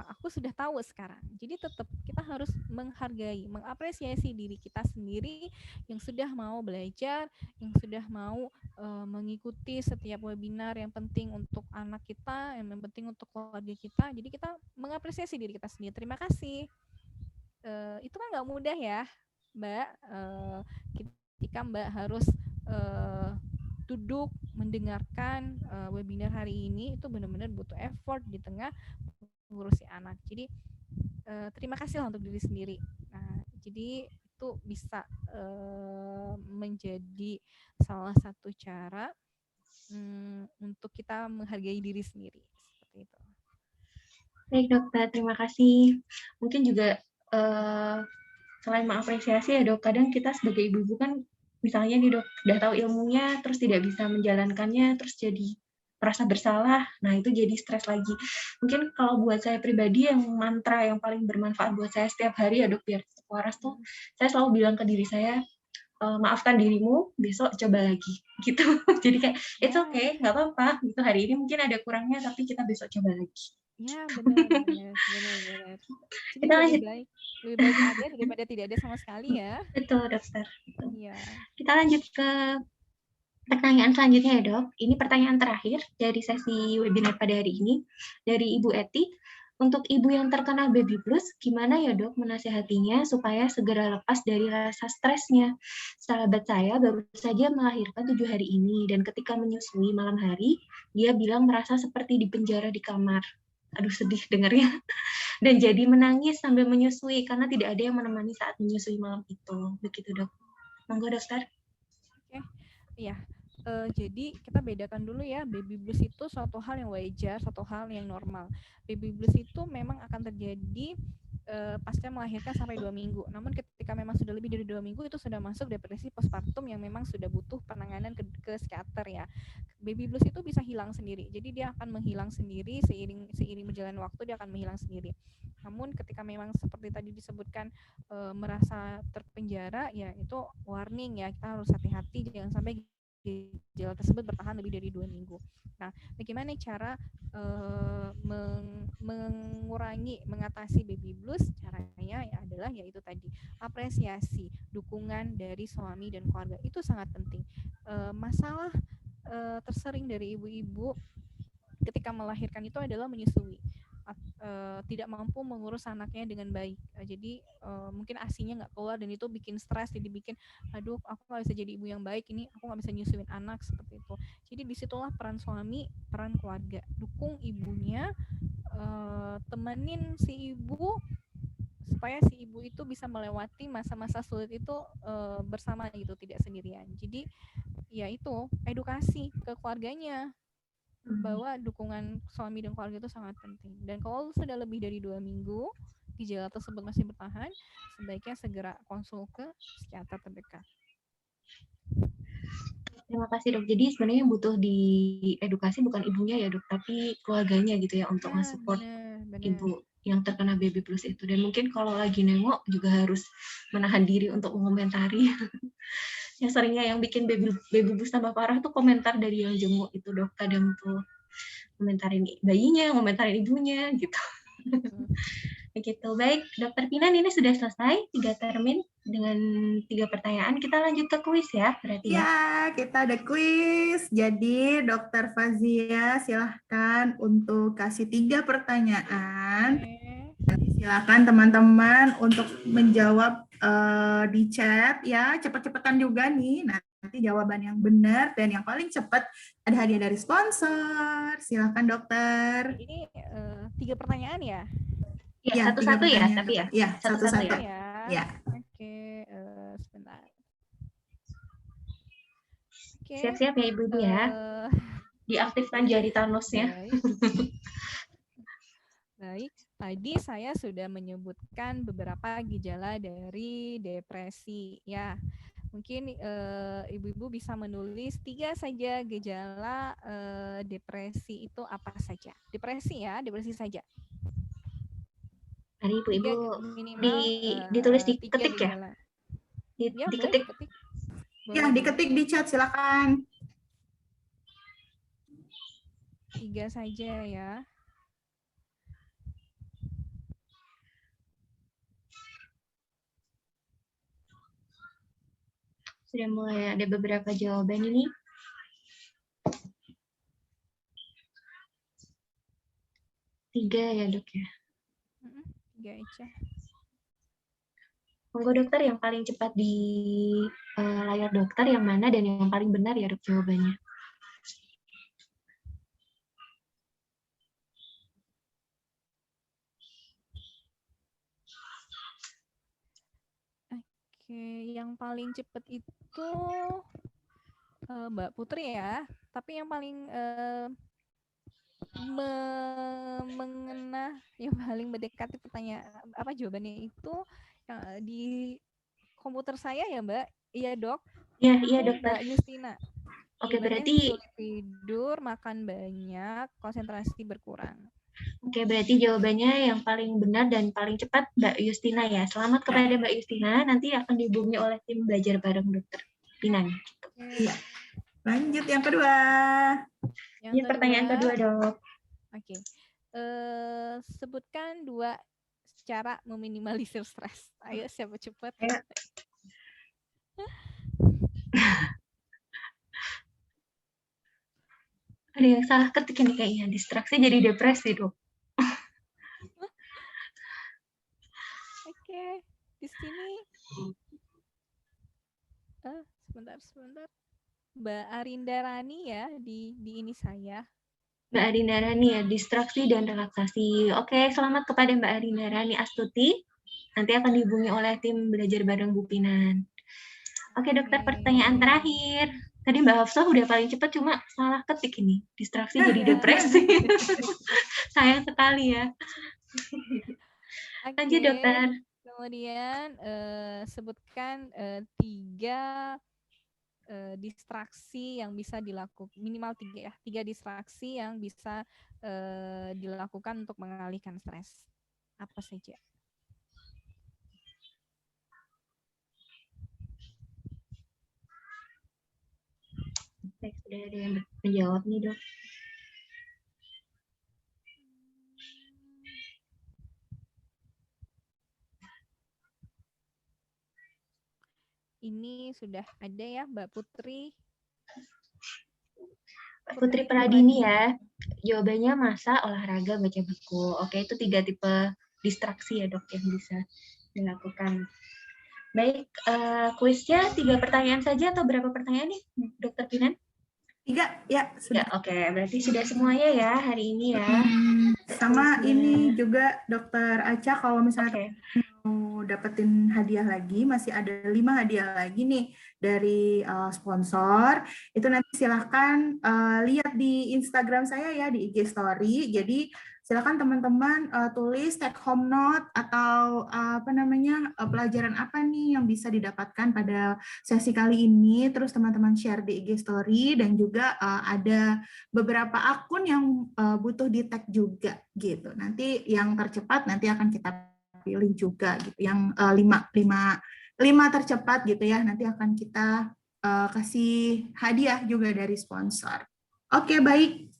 aku sudah tahu sekarang. Jadi tetap kita harus menghargai, mengapresiasi diri kita sendiri yang sudah mau belajar, yang sudah mau mengikuti setiap webinar yang penting untuk anak kita, yang penting untuk keluarga kita. Jadi kita mengapresiasi diri kita sendiri. Terima kasih. Itu kan nggak mudah ya, Mbak. Ketika Mbak harus duduk mendengarkan webinar hari ini, itu benar-benar butuh effort di tengah mengurusi anak. Jadi terima kasih lah untuk diri sendiri. Nah, jadi itu bisa menjadi salah satu cara untuk kita menghargai diri sendiri, seperti itu. Baik dokter, terima kasih. Mungkin juga selain mengapresiasi ya dok, kadang kita sebagai ibu-ibu kan misalnya nih dok, udah tahu ilmunya terus tidak bisa menjalankannya, terus jadi merasa bersalah, nah itu jadi stres lagi. Mungkin kalau buat saya pribadi yang mantra yang paling bermanfaat buat saya setiap hari ya dok, biar tetap waras tuh, saya selalu bilang ke diri saya, maafkan dirimu, besok coba lagi, gitu. Jadi kayak, it's okay, nggak apa-apa, gitu, hari ini mungkin ada kurangnya, tapi kita besok coba lagi. Ya, benar. Jadi lebih baik ada daripada tidak ada sama sekali ya. Betul, dokter. Iya. Kita lanjut ke pertanyaan selanjutnya ya dok. Ini pertanyaan terakhir dari sesi webinar pada hari ini dari Ibu Eti. Untuk ibu yang terkena baby blues, gimana ya dok menasihatinya supaya segera lepas dari rasa stresnya? Sahabat saya baru saja melahirkan 7 hari ini, dan ketika menyusui malam hari, dia bilang merasa seperti dipenjara di kamar. Aduh sedih dengarnya. dan jadi menangis sambil menyusui karena tidak ada yang menemani saat menyusui malam itu. Begitu, Dok. Monggo, Dokter. Oke, iya. Jadi kita bedakan dulu ya, baby blues itu suatu hal yang wajar, suatu hal yang normal. Baby blues itu memang akan terjadi pasca melahirkan sampai 2 minggu. Namun ketika memang sudah lebih dari 2 minggu itu sudah masuk depresi postpartum yang memang sudah butuh penanganan ke psikiater ya. Baby blues itu bisa hilang sendiri. Jadi dia akan menghilang sendiri seiring berjalan waktu, dia akan menghilang sendiri. Namun ketika memang seperti tadi disebutkan merasa terpenjara, ya itu warning ya, kita harus hati-hati jangan sampai gejala tersebut bertahan lebih dari 2 minggu. Nah, bagaimana cara mengatasi baby blues? Caranya ya adalah yaitu tadi apresiasi, dukungan dari suami dan keluarga itu sangat penting. Masalah tersering dari ibu-ibu ketika melahirkan itu adalah menyusui, tidak mampu mengurus anaknya dengan baik. Jadi mungkin ASI-nya nggak keluar dan itu bikin stres, jadi bikin aduh aku nggak bisa jadi ibu yang baik, ini aku nggak bisa nyusuin anak, seperti itu. Jadi disitulah peran suami, peran keluarga, dukung ibunya, temenin si ibu supaya si ibu itu bisa melewati masa-masa sulit itu bersama gitu, tidak sendirian. Jadi ya itu edukasi ke keluarganya bahwa dukungan suami dan keluarga itu sangat penting. Dan kalau sudah lebih dari 2 minggu gejala tersebut masih bertahan, sebaiknya segera konsul ke psikiater terdekat. Terima kasih, Dok. Jadi sebenarnya yang butuh diedukasi bukan ibunya ya, Dok, tapi keluarganya gitu ya untuk mensupport ibu yang terkena baby blues itu. Dan mungkin kalau lagi nengok juga harus menahan diri untuk mengomentari. Yang seringnya yang bikin baby blues tambah parah tuh komentar dari yang jenguk itu, Dok. Kadang tuh komentarin bayinya, komentarin ibunya gitu. Begitu. Baik, Dokter Pinan, ini sudah selesai 3 termin dengan 3 pertanyaan. Kita lanjut ke kuis ya, berarti ya. Kita ada kuis. Jadi Dokter Fazia silahkan untuk kasih 3 pertanyaan. Silakan teman-teman untuk menjawab di chat ya, cepet-cepetan juga nih. Nanti jawaban yang benar dan yang paling cepat ada hadiah dari sponsor. Silakan dokter. Ini 3 pertanyaan ya? Ya, satu-satu ya, tapi ya. Ya, satu-satu ya. Ya. Oke, sebentar. Oke. Siap-siap ya Ibu-ibu ya. Diaktifkan jari Thanos-nya. Baik, tadi saya sudah menyebutkan beberapa gejala dari depresi ya. Mungkin ibu-ibu bisa menulis 3 saja gejala depresi itu apa saja. Depresi ya, depresi saja. Mari Ibu-ibu ditulis diketik ya. Diketik. Ya, diketik di chat silakan. 3 saja ya. Sudah mulai ada beberapa jawaban ini. Tiga ya dok ya. 3 aja. Monggo dokter, yang paling cepat di layar dokter yang mana dan yang paling benar ya dok jawabannya. Oke, yang paling cepat itu Mbak Putri ya. Tapi yang paling mengena, yang paling mendekati pertanyaan apa jawabannya itu yang di komputer saya ya Mbak. Iya dok. Iya dokter. Mbak Justina. Oke, berarti sulit tidur, makan banyak, konsentrasi berkurang. Oke, berarti jawabannya yang paling benar dan paling cepat Mbak Justina ya. Selamat kepada Mbak Justina, nanti akan dihubungi oleh tim belajar bareng dokter Pinan. Iya. Lanjut yang kedua. Yang pertanyaan kedua dok. Oke. Sebutkan 2 cara meminimalisir stres. Ayo siapa cepat. Ada yang salah ketik ini kayaknya, distraksi jadi depresi dok. Oke, di sini. Sebentar. Mbak Arinda Rani ya di ini saya. Mbak Arinda Rani ya, distraksi dan relaksasi. Oke, selamat kepada Mbak Arinda Rani Astuti. Nanti akan dihubungi oleh tim belajar bareng Bu Pinan. Oke, dokter, pertanyaan terakhir. Tadi Mbak Hafsah udah paling cepat, cuma salah ketik ini. Distraksi jadi depresi. Sayang sekali ya. Lanjut, Oke, dokter. kemudian sebutkan 3 distraksi yang bisa dilakukan, minimal 3 ya, 3 distraksi yang bisa dilakukan untuk mengalihkan stres. Apa saja? Baik, sudah ada yang menjawab nih, dok. Ini sudah ada ya, Mbak Putri. Putri Pradini ya. Jawabannya masak, olahraga, baca buku. Oke, itu 3 tipe distraksi ya, dok, yang bisa dilakukan. Baik, kuisnya 3 pertanyaan saja atau berapa pertanyaan nih, Dokter Pinan? 3 ya sudah. Ya, oke, berarti sudah semuanya ya hari ini ya. Sama ini juga Dokter Aca, kalau misalnya Oke. mau dapetin hadiah lagi, masih ada 5 hadiah lagi nih dari sponsor. Itu nanti silahkan lihat di Instagram saya ya, di IG Story. Jadi silakan teman-teman tulis take home note atau pelajaran apa nih yang bisa didapatkan pada sesi kali ini. Terus teman-teman share di IG Story, dan juga ada beberapa akun yang butuh di tag juga gitu. Nanti yang tercepat nanti akan kita pilih juga gitu, yang 5 tercepat gitu ya, nanti akan kita kasih hadiah juga dari sponsor. Oke, baik.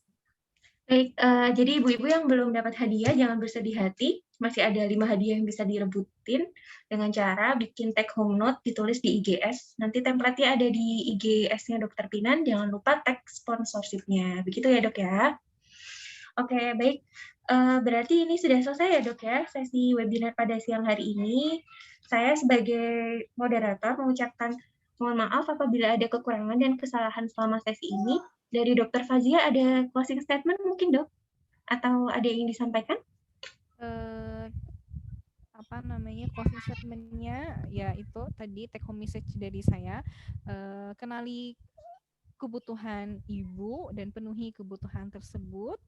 Baik, jadi ibu-ibu yang belum dapat hadiah jangan bersedih hati, masih ada 5 hadiah yang bisa direbutin dengan cara bikin take home note, ditulis di IGS. Nanti template-nya ada di IGS-nya Dokter Pinan, jangan lupa tag sponsorship-nya. Begitu ya, Dok ya. Oke, baik. Berarti ini sudah selesai ya, Dok ya, sesi webinar pada siang hari ini. Saya sebagai moderator mengucapkan mohon maaf apabila ada kekurangan dan kesalahan selama sesi ini. Dari Dokter Fazia ada closing statement mungkin, Dok? Atau ada yang ingin disampaikan? Closing statement-nya ya itu tadi take home message dari saya. Kenali kebutuhan ibu dan penuhi kebutuhan tersebut.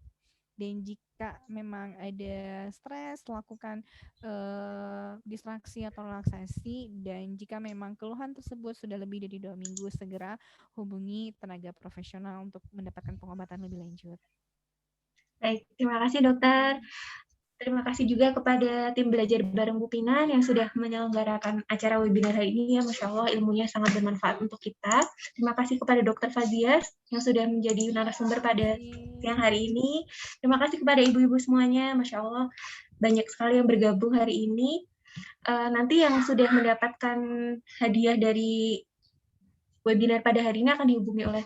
Dan jika memang ada stres, lakukan distraksi atau relaksasi. Dan jika memang keluhan tersebut sudah lebih dari 2 minggu, segera hubungi tenaga profesional untuk mendapatkan pengobatan lebih lanjut. Baik, terima kasih dokter. Terima kasih juga kepada tim belajar bareng Bu Pinan yang sudah menyelenggarakan acara webinar hari ini ya, Masya Allah ilmunya sangat bermanfaat untuk kita. Terima kasih kepada Dokter Fazia yang sudah menjadi narasumber pada siang hari ini. Terima kasih kepada ibu-ibu semuanya, Masya Allah banyak sekali yang bergabung hari ini. Nanti yang sudah mendapatkan hadiah dari webinar pada hari ini akan dihubungi oleh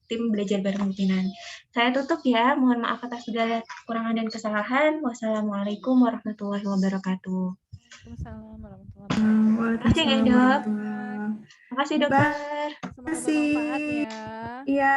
tim belajar bareng Pinan. Saya tutup ya, mohon maaf atas segala kekurangan dan kesalahan. Wassalamualaikum warahmatullahi wabarakatuh. Waalaikumsalam warahmatullahi wabarakatuh. Terima kasih ya, Dok. Terima Terima kasih, dokter. Semoga bermanfaat ya. Iya.